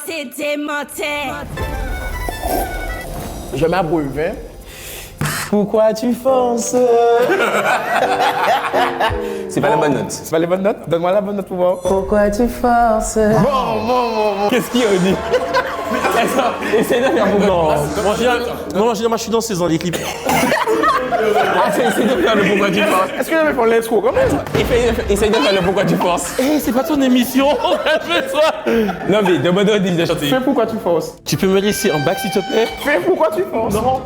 C'est démenté. Je m'abreuve, hein. Pourquoi tu fonces? C'est pas la bonne note. C'est pas les bonnes notes? Donne-moi la bonne note pour voir. Pourquoi tu forces? Bon. Qu'est-ce qu'il y a, Oni? Essaye de faire pourquoi. Non, généralement, je suis danseuse dans les clips. Ah, essaye de faire le pourquoi tu forces. Est-ce que je vais faire l'intro quand même? Essaye de faire le pourquoi tu forces. Hé, c'est pas ton émission, calme-toi. Non, mais demande à Oni de chanter. Fais pourquoi tu forces. Tu peux me laisser en bac, s'il te plaît? Fais pourquoi tu forces. Non.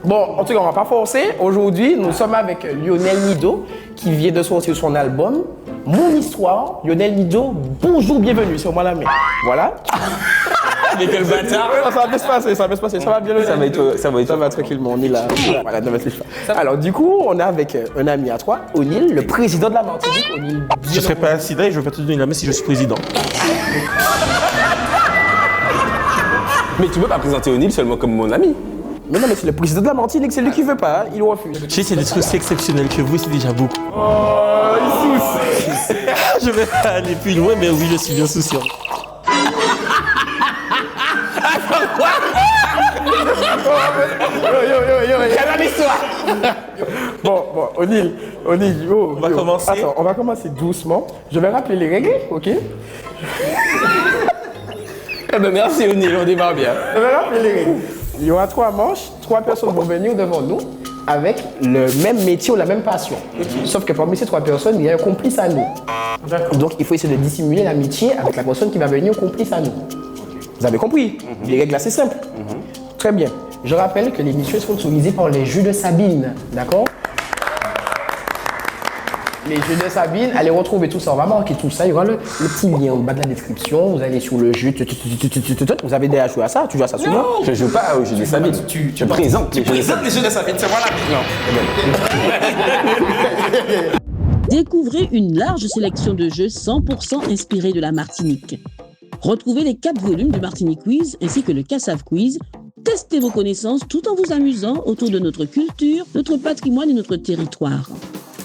Bon, en tout cas, on va pas forcer. Aujourd'hui, nous sommes avec Lionel Nido, qui vient de sortir son album Mon Histoire. Lionel Nido, bonjour, bienvenue sur moi la main. Voilà. Mais quel bâtard. Ça va bien se passer, ça va bien le Ça va tranquillement, on est là. Voilà, ne me touche pas. Alors, du coup, on est avec un ami à toi, O'Neill, le président de la Martinique. O'Neill, Je serai pas sida et je vais pas te donner la main si je suis président. Mais tu peux pas présenter O'Neill seulement comme mon ami. Mais non, mais c'est le président de la Martinique, c'est lui qui veut pas, il refuse. Je sais, c'est des trucs aussi exceptionnels que vous, c'est déjà beaucoup. Oh, il soucie. Je vais pas aller plus loin, mais oui, je suis bien souciant. Quelle histoire. Bon, O'Neill, On va commencer. Attends, on va commencer doucement. Je vais rappeler les règles, ok? Eh ben merci O'Neill, on démarre bien. Je vais rappeler les règles. Il y aura 3 manches, 3 personnes vont venir devant nous avec le même métier ou la même passion. Sauf que parmi ces 3 personnes, il y a un complice à nous. Donc il faut essayer de dissimuler l'amitié avec la personne qui va venir complice à nous. Vous avez compris? Les règles assez simples. Très bien. Je rappelle que l'émission est sponsorisée par les jus de Sabine, d'accord? Les jus de Sabine, allez retrouver tout ça, on va marquer tout ça, il y aura le petit lien en bas de la description, vous allez sur le jus, vous avez déjà joué à ça? Tu joues à ça souvent? Non, je joue pas au jeu de Sabine. Tu présentes les jeux de Sabine. les jeux de Sabine, c'est voilà. Non. Découvrez une large sélection de jeux 100% inspirés de la Martinique. Retrouvez les 4 volumes du Martinique Quiz ainsi que le Cassav Quiz. Testez vos connaissances tout en vous amusant autour de notre culture, notre patrimoine et notre territoire.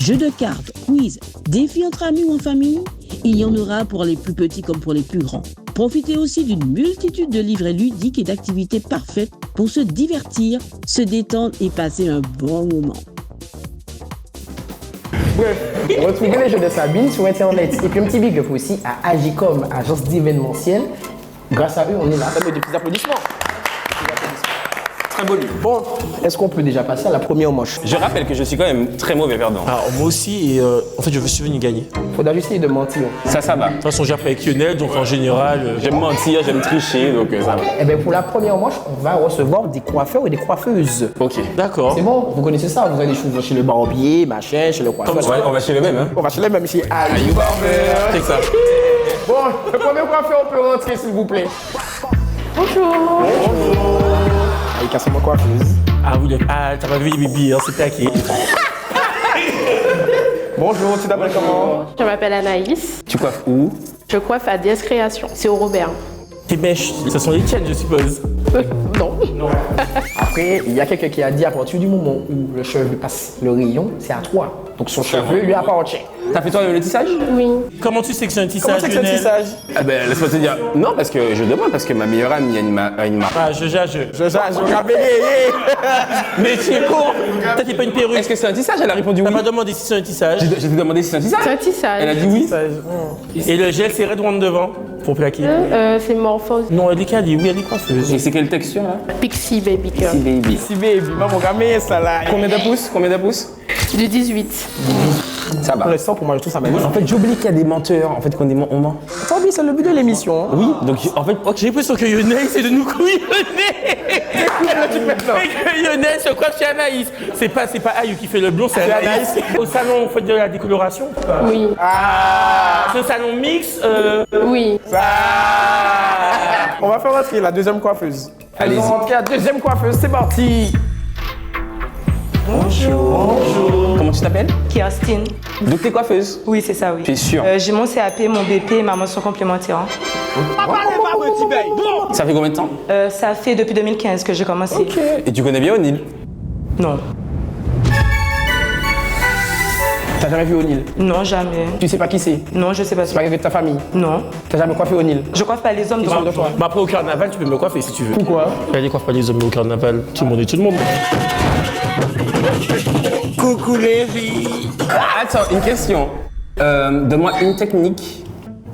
Jeux de cartes, quiz, défis entre amis ou en famille, il y en aura pour les plus petits comme pour les plus grands. Profitez aussi d'une multitude de livrets ludiques et d'activités parfaites pour se divertir, se détendre et passer un bon moment. Bref, retrouvez les jeux de Sabine sur Internet. Et puis un petit big up aussi à Agicom, agence d'événementiel. Grâce à eux, on est là. Ça met des petits applaudissements. Très beau livre. Bon, est-ce qu'on peut déjà passer à la première manche? Je rappelle que je suis quand même très mauvais perdant. Alors, moi aussi, et en fait, je suis venu gagner. Faudra juste essayer de mentir. Ça va. De toute façon, j'ai appris avec Lionel, donc en général. J'aime mentir, j'aime tricher, donc ça va. Eh bien, pour la première manche, on va recevoir des coiffeurs et des coiffeuses. Ok. D'accord. C'est bon, vous connaissez ça, vous allez chez le barbier, machin, chez le coiffeur. On va chez le même, hein. On va chez les mêmes ici. Ayou Barber. C'est ça. Bon, le premier coiffeur, on peut rentrer s'il vous plaît. Bonjour. Allez, cassez-moi coiffeuse. Ah oui, t'as pas vu les bébés, hein, c'était hacké. Bonjour, tu t'appelles comment? Je m'appelle Anaïs. Tu coiffes où? Je coiffe à DS Création. C'est au Robert. Tes mèches, ce sont les tiennes, je suppose. Non. Après, il y a quelqu'un qui a dit à partir du moment où le cheveu passe le rayon, c'est à toi. Donc son cheveu lui appartient. T'as fait toi le tissage? Oui. Comment tu sais que c'est un Comment tissage, c'est que c'est un Lionel? tissage? Ah ben laisse-moi te dire. Non, parce que je demande, parce que ma meilleure amie a une marque. Ah, je. Je rappelle. Mais tu es con. Toi, t'es pas une perruque. Est-ce que c'est un tissage? Elle a répondu oui. T'as pas demandé si c'est un tissage. Je t'ai demandé si c'est un tissage. C'est un tissage. Elle a dit oui. Et le gel, c'est Red One devant, pour plaquer. C'est Morphose. Non, elle est calée, oui, elle est coiffeuse. Et c'est quelle texture là? Pixie Baby Girl. Si baby. Si baby, maman, gamin, ça là. Combien de pouces? Combien de pouces? Du 18. Ça Pour va. l'instant, pour moi, je trouve ça magnifique. En fait, j'oublie qu'il y a des menteurs. En fait, qu'on on ment. Tant pis, c'est le but de l'émission. Oui. Donc en fait, J'ai l'impression que Lionel, c'est de nous couillonner. Et que Lionel se coiffe chez Anaïs. C'est pas Ayou qui fait le blond, c'est Anaïs. Au salon, on fait de la décoloration. Oui. C'est un salon mix. Oui. On va faire rentrer la deuxième coiffeuse. Allez-y. On va rentrer la deuxième coiffeuse, c'est parti. comment tu t'appelles? Kirstine. Donc t'es coiffeuse? Oui, c'est ça, oui. Tu es sûre? J'ai mon CAP, mon BP et ma mention complémentaire. Hein. Ça fait combien de temps? Ça fait depuis 2015 que j'ai commencé. Ok. Et tu connais bien O'Neill? Non. T'as jamais vu O'Neill? Non, jamais. Tu sais pas qui c'est? Non, je sais pas. C'est pas quelqu'un de ta famille? Non. T'as jamais coiffé O'Neill? Je coiffe pas les hommes, Ils sont de toi. Bah après au carnaval, tu peux me coiffer si tu veux. Pourquoi? Elle coiffe pas les hommes au carnaval. Tout le monde est tout le monde. Coucou les filles. Attends, une question. Donne-moi une technique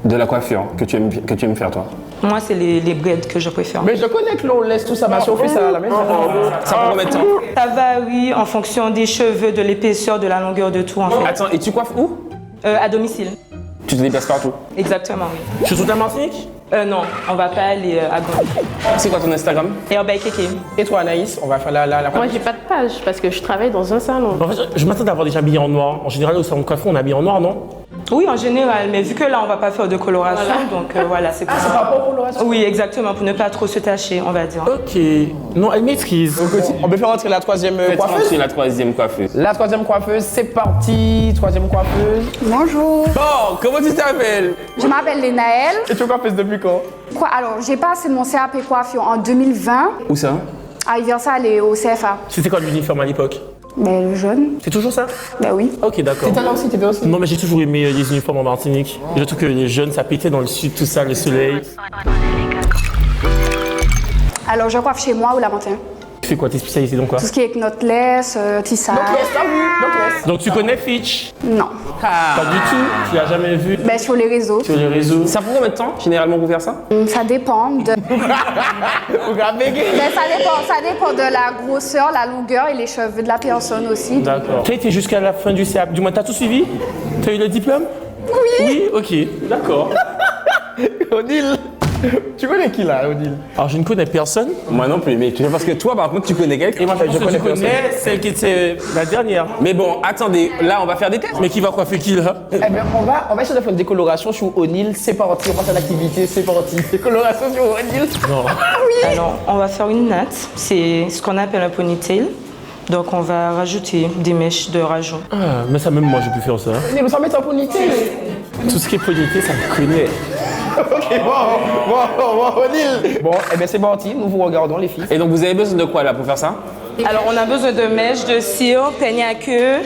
de la coiffure que tu aimes faire toi. Moi, c'est les braids que je préfère. Mais je connais que l'on laisse tout ça, si on fait ça à la maison. Ça prend combien de temps? Ça va, oui, en fonction des cheveux, de l'épaisseur, de la longueur de tout, en fait. Attends, et tu coiffes où? À domicile. Tu te déplaces partout. Exactement, oui. Sur toute la Martinique? Non, on va pas aller à Gand. C'est quoi ton Instagram? Et on va Kéké. Et toi, Anaïs, on va faire la Moi, j'ai pas de page parce que je travaille dans un salon. En fait, je m'attends d'avoir déjà habillé en noir. En général, au salon de coiffure, on est habillé en noir, non? Oui, en général, mais vu que là, on va pas faire de coloration, donc voilà, c'est pour ça. par rapport aux colorations. Oui, exactement, pour ne pas trop se tacher, on va dire. Ok. Non, elle maîtrise. On peut faire rentrer la troisième coiffeuse? C'est la troisième coiffeuse. La troisième coiffeuse, c'est parti. Troisième coiffeuse. Bonjour, Bon, comment tu t'appelles? je m'appelle Lénaël. Et tu es coiffeuse depuis quand? Quoi, alors, j'ai passé mon CAP coiffure en 2020 Où ça? à Iversal et au CFA. C'était quoi l'uniforme à l'époque? Mais le jaune, C'est toujours ça? ben oui. Ok, d'accord. T'étais là aussi, t'étais aussi. Non, mais j'ai toujours aimé les uniformes en Martinique. Je trouve que les jeunes, ça pétait dans le sud, tout ça, le soleil. Alors, je coiffe chez moi ou la matin. Tu fais quoi? T'es spécialisé dans quoi? Tout ce qui est knotless, tissage. T'as vu? Donc laisse. Donc tu connais Fitch? Non. Pas du tout. Tu l'as jamais vu Ben, sur les réseaux. sur les réseaux? Ça prend combien de temps généralement pour faire ça? Ça dépend de. Regardez. Ben, ça dépend de la grosseur, la longueur et les cheveux de la personne aussi. D'accord. Tu as été jusqu'à la fin du CAP. Du moins, t'as tout suivi? T'as eu le diplôme? Oui. Oui, ok. D'accord. O'Neill. Tu connais qui là, O'Neill? Alors, je ne connais personne. Moi non plus, mais parce que toi, par contre, tu connais quelqu'un. Et moi, je pense que connais tu connais celle qui était la dernière. Mais bon, attendez, là, on va faire des tests. Mais qui va coiffer qui, là? Eh bien, on va essayer de faire une décoloration sur O'Neill. C'est parti, on passe à l'activité, c'est parti. Décoloration sur O'Neill. Non. Alors, on va faire une natte, c'est ce qu'on appelle un ponytail. Donc, on va rajouter des mèches de rajout. Ah, mais ça, même moi, j'ai pu faire ça. O'Neill, on s'en met en ponytail. Tout ce qui est ponytail, ça me connaît. Ok, bon, O'Neill. Bon, eh bien, c'est parti, nous vous regardons, les filles. Et donc, vous avez besoin de quoi là pour faire ça? Alors, on a besoin de mèches, de cire, peigne à queue,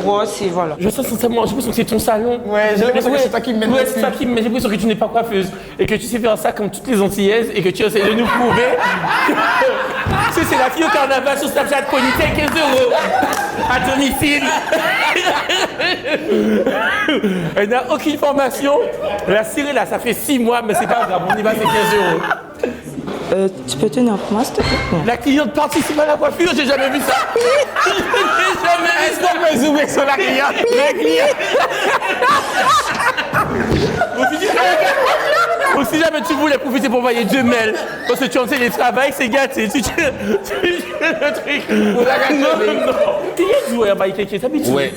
brosse et voilà. Je sens sincèrement, j'ai l'impression que c'est ton salon. Ouais, j'ai l'impression que c'est toi qui me mène Ouais, dessus. c'est toi qui me mène. J'ai l'impression que tu n'es pas coiffeuse et que tu sais faire ça comme toutes les Antillaises et que tu essaies de nous prouver que c'est la fille au carnaval sur Snapchat ponytail 15 € à domicile. Elle n'a aucune formation. La cirée là, ça fait 6 mois, mais c'est pas grave, on y va, c'est 15 €. Tu peux tenir pour moi, s'il te plaît? Non. La cliente participe à la coiffure, j'ai jamais vu ça. J'ai jamais vu ça. On peut zoomer sur la cliente. La cliente. Donc si jamais tu voulais profiter pour envoyer 2 mails, parce que tu en sais les travails, c'est gâté. Tu le truc. Non. T'es joué à bailler quelqu'un, t'habitues. Ouais.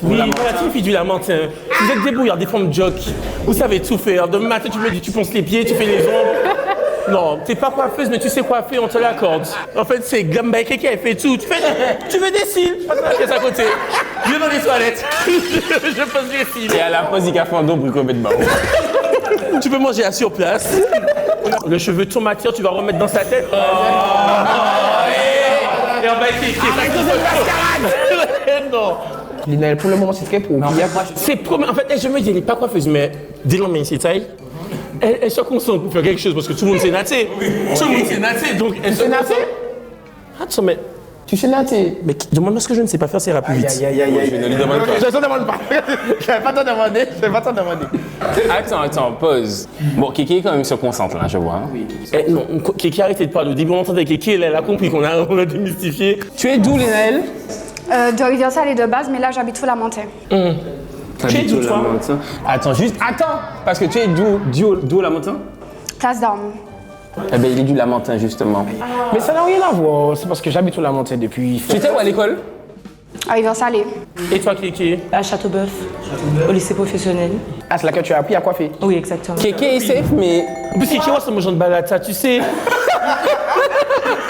Oui, voilà, tu me fais du lamentin. Vous êtes débrouillard, des femmes jock. Vous savez tout faire. Demain matin, tu ponces les pieds, tu fais les ongles. Non, t'es pas coiffeuse, mais tu sais coiffer, on te l'accorde. En fait, c'est Gamba Keke, elle fait tout. Tu veux des cils? Pas de pièce à côté. Je vais dans les toilettes. Je pose les cils. Et à la pause, il a fait un don bricolé de barreau. Tu peux manger à sur place. Le cheveu de ton matière, tu vas remettre dans sa tête. Et on va Keke. Non. Lénaël, pour le moment, c'est très pro. C'est en fait, je me dis, elle n'est pas coiffeuse, mais dès l'homme ici, taille. Elle se concentre pour faire quelque chose parce que tout le monde s'est naté. Tout le monde s'est naté, donc elle se naté? Attends, mais. Tu sais natter? Mais demande-moi ce que je ne sais pas faire, ça ira plus vite. Je ne lui demande pas. Je ne te demande pas. Je vais pas t'en demander. Attends, pause. Bon, Kéké quand même se concentre là, je vois. Oui. Eh, non, Kéké, arrêtez de parler. Au début, on entendait Kéké, elle a compris qu'on a démystifié. Tu es d'où, Lénaël? De Riversal et de base, mais là, j'habite sous la montagne. Tu es d'où, toi? Attends, parce que tu es d'où la montagne? Place d'Armes. Eh ben, il est du Lamentin, justement. Mais ça n'a rien à voir. C'est parce que j'habite sous la montagne depuis. Tu étais où à l'école? À Riversal Et toi, Kéké? À Châteauboeuf, au lycée professionnel. Ah, c'est là que tu as appris à coiffer. Oui, exactement. Kéké est safe, mais En plus, Kéké, c'est mon genre de balade, ça, tu sais.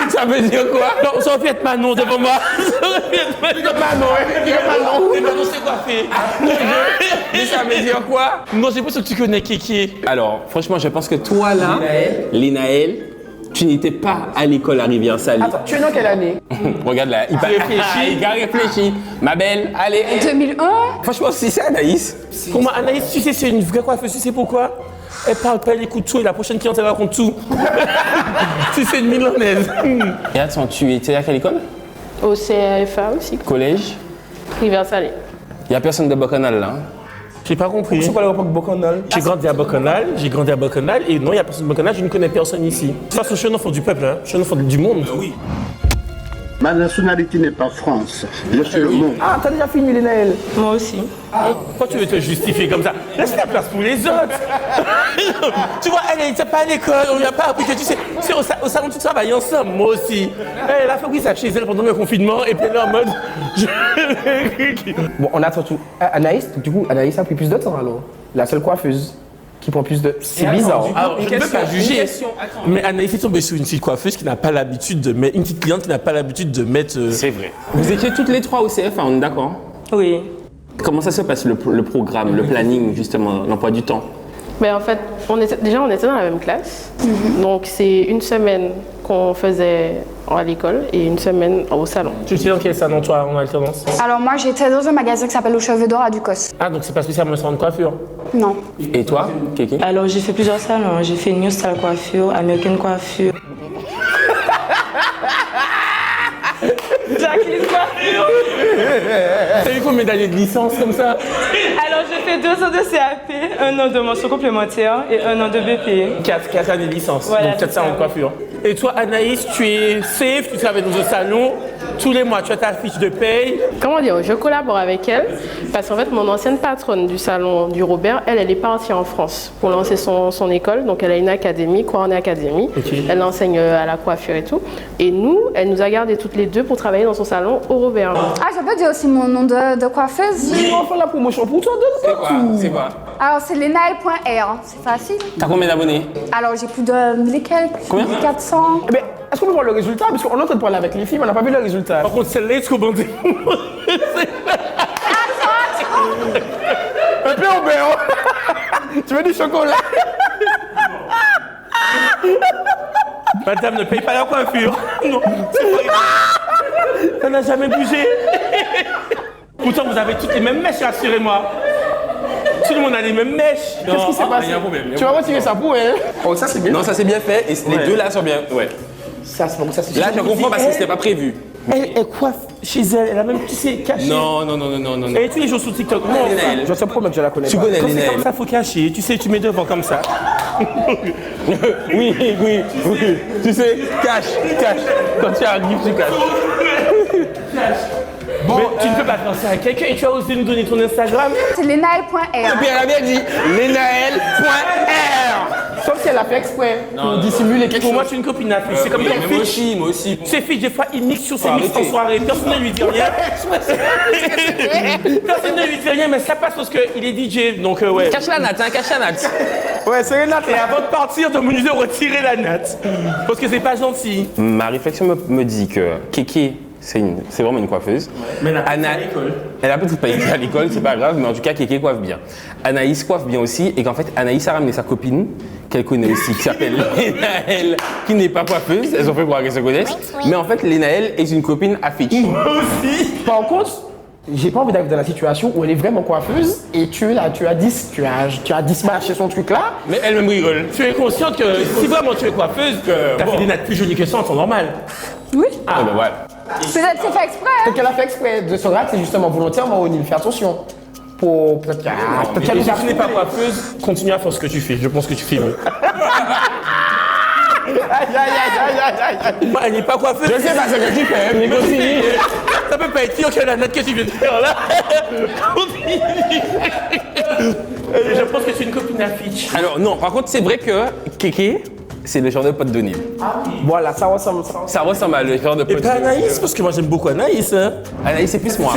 ça veut dire quoi? Non, ça aurait pu être Manon devant moi. Ça aurait pu être Manon. Mais Manon, c'est coiffé. Mais ça veut dire quoi? Non, j'ai l'impression que tu connais Kéké. Alors, franchement, je pense que toi, là, Lénaël, Tu n'étais pas à l'école à Rivière-Salée. Attends, tu es dans quelle année? Regarde là, il a réfléchi. Ma belle, allez. 2001? Franchement, si c'est Anaïs. Pour moi, Anaïs, tu sais, c'est une vraie coiffeuse. Tu sais pourquoi? Elle parle pas, elle écoute tout et la prochaine cliente, elle raconte tout. Tu sais, c'est une milanaise. Et attends, tu étais à quelle école? Au CFA aussi, Collège? Rivière-Salée. Il n'y a personne de Bacchanal là. Hein? J'ai pas compris. C'est quoi le rapport avec Bocanal? J'ai grandi à Bacchanal, et non, il n'y a personne de Bacchanal, je ne connais personne ici. De toute façon, je suis un enfant du peuple, hein. Je suis un enfant du monde. Oui. Ma nationalité n'est pas France, je suis le monde. Ah, t'as déjà fini les Naël? Moi aussi. Pourquoi tu veux te justifier comme ça? Laisse la place pour les autres. Tu vois, elle n'était pas à l'école, on lui a pas appris que tu sais, au salon tu travailles ensemble, moi aussi. Elle a fait oui, ça chez elle pendant le confinement, et puis elle est en mode... Bon, on attend tout. Anaïs, du coup, Anaïs a pris plus de temps alors. La seule coiffeuse qui prend plus de... C'est bizarre. Alors, je ne peux pas juger, mais Anaïs est tombée sur une petite coiffeuse qui n'a pas l'habitude de mettre, une petite cliente qui n'a pas l'habitude de mettre... C'est vrai. Vous étiez toutes les trois au CFA, on est d'accord? Oui. Comment ça se passe le programme, le planning, justement, l'emploi du temps? Ben, en fait, on était dans la même classe. Donc, c'est une semaine qu'on faisait à l'école et une semaine au salon. Tu étais dans quel salon, toi, en alternance? Alors moi, j'étais dans un magasin qui s'appelle Aux Cheveux d'Or à Ducos. Ah, donc c'est pas spécialement un salon de coiffure? Non. Et toi, Kéké? Alors, j'ai fait plusieurs salons. J'ai fait New Style Coiffure, American Coiffure. Jacqueline Coiffure. T'as eu combien d'années de licence comme ça? Alors, j'ai fait 2 ans de CAP, 1 an de mention complémentaire et 1 an de BP. 4 années de licence, Voilà, donc 4 c'est salons ça. de coiffure. Et toi, Anaïs, tu es safe, tu travailles dans un salon, tous les mois tu as ta fiche de paye. Comment dire, je collabore avec elle parce qu'en fait, mon ancienne patronne du salon du Robert, elle est partie en France pour lancer son école. Donc, elle a une académie, Cornet Academy. Okay. Elle enseigne à la coiffure et tout. Et nous, elle nous a gardés toutes les deux pour travailler dans son salon au Robert. Ah, je peux dire aussi mon nom de coiffeuse? Mais on fait la promotion pour toi, donne C'est quoi? Alors, c'est lenaël.r. C'est facile. T'as combien d'abonnés? Alors, j'ai plus de... les quelques? Combien? 400. Eh bien, est-ce qu'on peut voir le résultat? Parce qu'on est en train de parler avec les filles, mais on n'a pas vu le résultat. Par contre, celle-là, est-ce qu'on bandit? Un peu au beurre. Tu veux du chocolat? Madame ne paye pas la coiffure. Non, c'est pas grave. Ça n'a jamais bougé. Pourtant, vous avez toutes les mêmes mèches, rassurez-moi. Tout le monde a les mêmes mèches. Qu'est-ce qui s'est passé? Il y a un problème. Tu vas retirer ça pour elle. Oh, ça c'est bien. Non, ça c'est bien fait et les deux là sont bien. Ouais. Ça, c'est bon, ça c'est Là, je comprends parce que c'était pas prévu. Elle coiffe chez elle, elle a même, tu sais, caché. Non. Elle est tous les jours sur TikTok. Non, Linaël. Je te promets que je la connais Tu pas. connais quand c'est Linaël. comme ça, faut cacher. Tu sais, tu mets devant comme ça. Oui. Tu sais, cache. Quand tu arrives, tu caches. Bon, mais tu ne peux pas penser à quelqu'un et tu as osé nous donner ton Instagram. C'est lenaël.r. Puis elle a bien dit lenaël.r. Sauf si elle a fait exprès pour dissimuler quelque Pour chose. moi, tu es une copine à c'est comme ton fiche. Moi aussi. Ses fiches, des fois, il mixe sur ses Faut mix en arrêter. soirée. Personne ne lui dit rien. Personne ne lui dit rien, mais ça passe parce qu'il est DJ. Donc, ouais. Cache la natte, cache la natte. Ouais, c'est Renate. Et avant de partir, demande-lui de retirer la natte. Parce que c'est pas gentil. Ma réflexion me dit que Kéké, c'est vraiment une coiffeuse. Mais elle a pas Anna- été à l'école. Elle a peut-être pas été à l'école, c'est pas grave, mais en tout cas, Kéké coiffe bien. Anaïs coiffe bien aussi, et qu'en fait, Anaïs a ramené sa copine, qu'elle connaît aussi, qui s'appelle Lénaël, qui n'est pas coiffeuse. Elles ont fait croire qu'elles se connaissent. Mais en fait, Lénaël est une copine à Fitch. Par contre, j'ai pas envie d'arriver dans la situation où elle est vraiment coiffeuse et tu as dispatché son truc là. Mais elle me rigole. Tu es consciente que si vraiment tu es coiffeuse, t'as fait des nattes plus jolies que ça en temps normal. Oui. Ah ben voilà. Peut-être c'est fait exprès. Hein. Peut-être qu'elle a fait exprès de se rater, c'est justement volontairement au Nil. Fais attention. Pour peut-être qu'elle Et nous si a tu n'es pas coiffeuse, continue à faire ce que tu fais. Je pense que tu fais mieux. Moi, elle n'est pas coiffeuse. Je sais pas ce que tu fais, mais continue. Ça peut pas être pire que la natte que tu viens de faire là. Continue. Je pense que tu es une copine à Fitch. Alors non, par contre, c'est vrai que Kéké, c'est le genre de pote d'O'Neill. Voilà, ça ressemble. Ça ressemble à le genre de Et pote. pas Anaïs, parce que moi j'aime beaucoup Anaïs. Hein. Anaïs, c'est plus moi.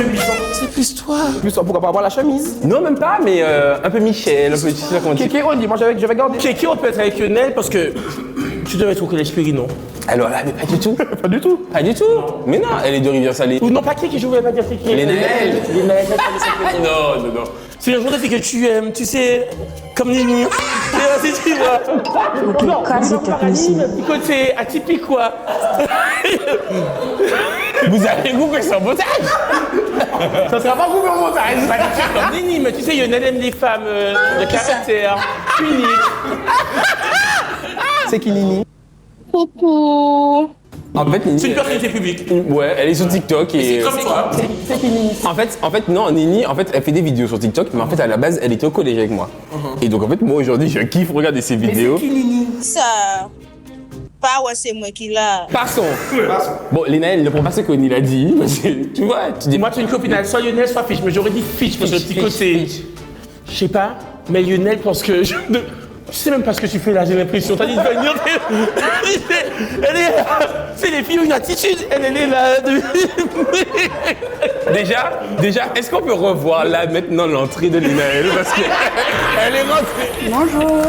C'est plus toi. Plus pourquoi pas avoir la chemise. Non, même pas, mais un peu Michel, un peu, tu sais comment dire. Kéké, on dit, moi je vais garder. Kéké, on peut être avec Lionel parce que Tu devais être au collège Péry, non? Alors là, mais pas du tout. Pas du tout. Pas du tout. Mais non, elle est de Rivière-Salée. Ou non, pas qui, je voulais pas dire c'est qui. Lénaël. Non, non, non. C'est le genre de fille que tu aimes, tu sais, comme Nini. C'est tu vois. Non, petit côté atypique, quoi. Vous avez coupé son montage. Ça sera pas coupé au montage. Comme Nini, mais tu sais, elle aime les femmes de caractère, uniques. C'est qui Nini? En fait, Nini. C'est une personnalité publique. Ouais, elle est sur TikTok et. C'est comme toi. C'est qui Nini? En fait, non, Nini, en fait, elle fait des vidéos sur TikTok, mais en fait, à la base, elle était au collège avec moi. Et donc, en fait, moi, aujourd'hui, je kiffe regarder ses vidéos. Ça, pas ouais, c'est moi qui l'a. Passons. Bon, Lénaël, ne prend pas ce qu'Oni a dit, parce que, tu vois, tu dis. Moi, tu es une copine, soit Lionel, soit Fiche, mais j'aurais dit Fiche parce que le petit côté. Je sais pas, mais Lionel pense que. Je sais même pas ce que tu fais là, j'ai l'impression. T'as dit de venir. Elle est là. C'est les filles ont une attitude. Elle est là. Déjà, est-ce qu'on peut revoir là maintenant l'entrée de Lénaël parce qu'elle est rentrée. Bonjour.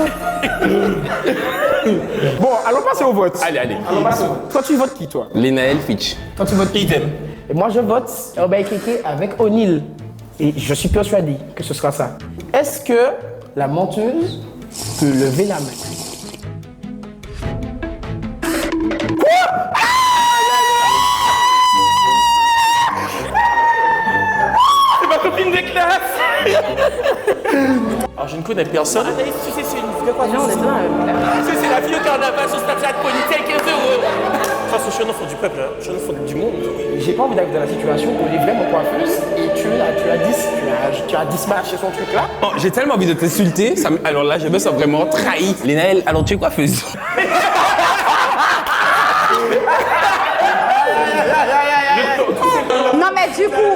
Bon, allons passer au vote. Allez. Toi, tu votes qui, toi? Lénaël Fitch. Toi, tu votes qui? Idem. Et moi, je vote Urbain Kéké avec O'Neill. Et je suis persuadé que ce sera ça. Est-ce que la menteuse peut lever la main? C'est ma copine de classe. Alors, je ne connais personne. Anaïs, tu sais, c'est une fille de quoi? Déjà, on est bien. C'est la fille au carnaval sur Snapchat, Ponytail, 15 €. De toute façon, je suis un enfant du peuple, hein. Je suis un enfant du monde. J'ai pas envie d'être dans la situation où elle est vraiment coiffeuse et tu as dispatché son truc là. Oh, j'ai tellement envie de t'insulter, alors là, je me sens vraiment trahi. Lénaël, alors tu es coiffeuse. Non, mais du coup,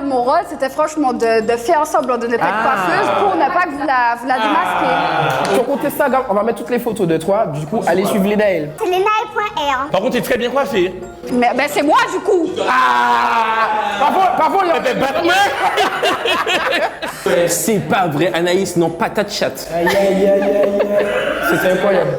mon rôle, c'était franchement de faire semblant de ne pas être coiffeuse pour ne pas que vous la démasquez. Sur compte Instagram, on va mettre toutes les photos de toi. Du coup, allez suivre Lénaël. Lénaël.r. Par contre, t'es très bien coiffée. Mais ben, c'est moi, du coup. Pas bon, là. C'est pas vrai, Anaïs, non, patate chatte. Aïe. C'était incroyable.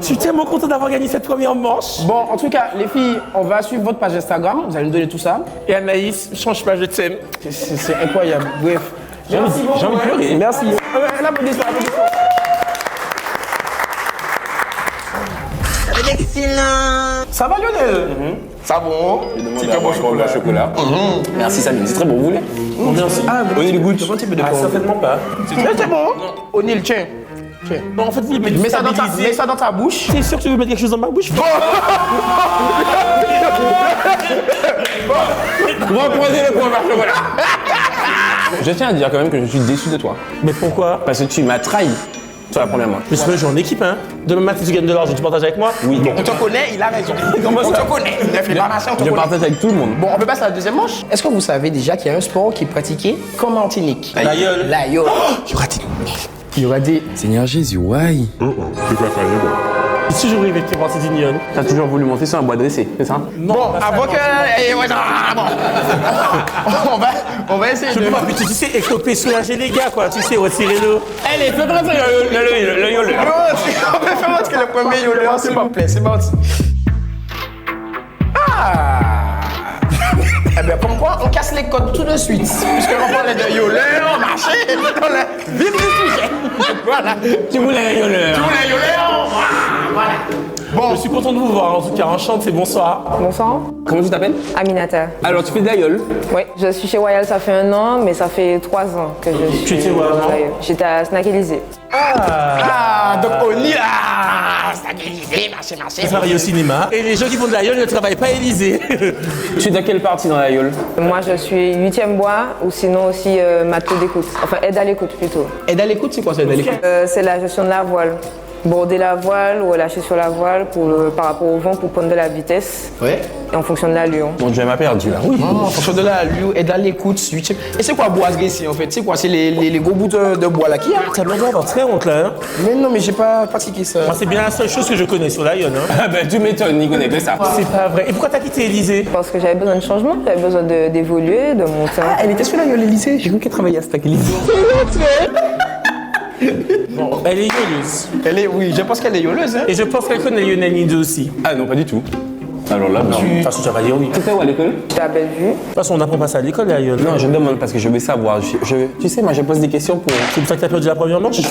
Je suis tellement content d'avoir gagné cette première manche. Bon, en tout cas, les filles, on va suivre votre page Instagram. Vous allez nous donner tout ça. Et Anaïs, change pas, je t'aime. C'est incroyable. Bref. J'ai envie de pleurer. Merci. L'applaudissement. Excellent. Ça va, Lionel? Ça va. Petit peu bon chocolat. Merci, Samy, c'est très bon, vous voulez? Merci. Prenez le goût. Certainement pas. C'est bon. O'Neill, tiens. Non, en fait, vous mettez Mets ça dans ta bouche. T'es sûr que tu veux mettre quelque chose dans ma bouche? Reprenez le point par chocolat. Je tiens à dire quand même que je suis déçu de toi. Mais pourquoi? Parce que tu m'as trahi sur la première manche. Mais c'est jouer en équipe, hein. Demain matin, tu gagnes de l'argent, tu partages avec moi? Oui, bon. On te connaît, il a raison. On te connaît. Il a fait la marche, on te Je connaît. partage avec tout le monde. Bon, on peut passer à la deuxième manche. Est-ce que vous savez déjà qu'il y a un sport qui est pratiqué qu'en Martinique? La gueule. La gueule. Il y aura des... Seigneur Jésus, why? Si je rêvais de te voir, c'est Dignone. T'as toujours voulu monter sur un bois dressé, c'est ça? Non, Bon, avant que... On va essayer je de... peux pas, tu sais, écoper, soulager les gars, quoi. Tu sais, retirer-le. Allez, fais pas ça, le yole. On va faire autre que le premier yoleur, s'il vous plaît, c'est parti. Ah! Eh bien, comme quoi, on casse les codes tout de suite. Puisqu'on parlait de yoleur, marché, on a vite du sujet. Voilà. Tu voulais un yoleur. Voilà. Bon, je suis content de vous voir, en tout cas, enchante, c'est bonsoir. Bonsoir, Comment tu t'appelles? Aminata. Alors, tu fais de la yole. Oui, je suis chez Royal, ça fait 1 an, mais ça fait 3 ans que je suis. Tu étais où avant? J'étais à Snack Élysée. Ah, donc on y a... Stabilisé, marché. Je travaille au cinéma. Et les gens qui font de la gueule ne travaillent pas à Élysée. Tu es dans quelle partie dans la yole? Moi, je suis 8e bois, ou sinon aussi matelot d'écoute. Enfin, aide à l'écoute plutôt. Aide à l'écoute, c'est quoi ça, aide à l'écoute? C'est la gestion de la voile. Border la voile ou relâcher sur la voile par rapport au vent pour prendre de la vitesse. Ouais. Et en fonction de l'allure. Mon Dieu, elle m'a perdu là. Oui. Non, en fonction de la lui, aide à l'écoute, switch. Et c'est quoi bois ici en fait? C'est quoi? C'est les gros bouts de bois là qui y a? Ça me doit avoir très honte là. Hein. Mais non, mais j'ai pas pratiqué ça. Moi, c'est bien la seule chose que je connais sur la Yonne. Hein. Ah ben, tu m'étonnes, n'y connais que ça. C'est pas vrai. Et pourquoi t'as quitté Élysée? Parce que j'avais besoin de changement, j'avais besoin d'évoluer, de monter. Ah, elle était sur la gueule lycée. J'ai cru qu'elle travaillait à Stack Élysée. Bon, elle est yoleuse. Oui, je pense qu'elle est yoleuse. Hein. Et je pense qu'elle connaît Lionel Nido aussi. Ah non, pas du tout. Alors là, non. De toute façon, tu vas pas dire oui. Tu fais où à l'école? J'étais à Bellevue. De toute façon, on n'apprend pas ça à l'école, la yole. Non, je demande parce que je veux savoir. Tu sais, moi, je pose des questions pour. C'est pour ça que t'as perdu la première manche.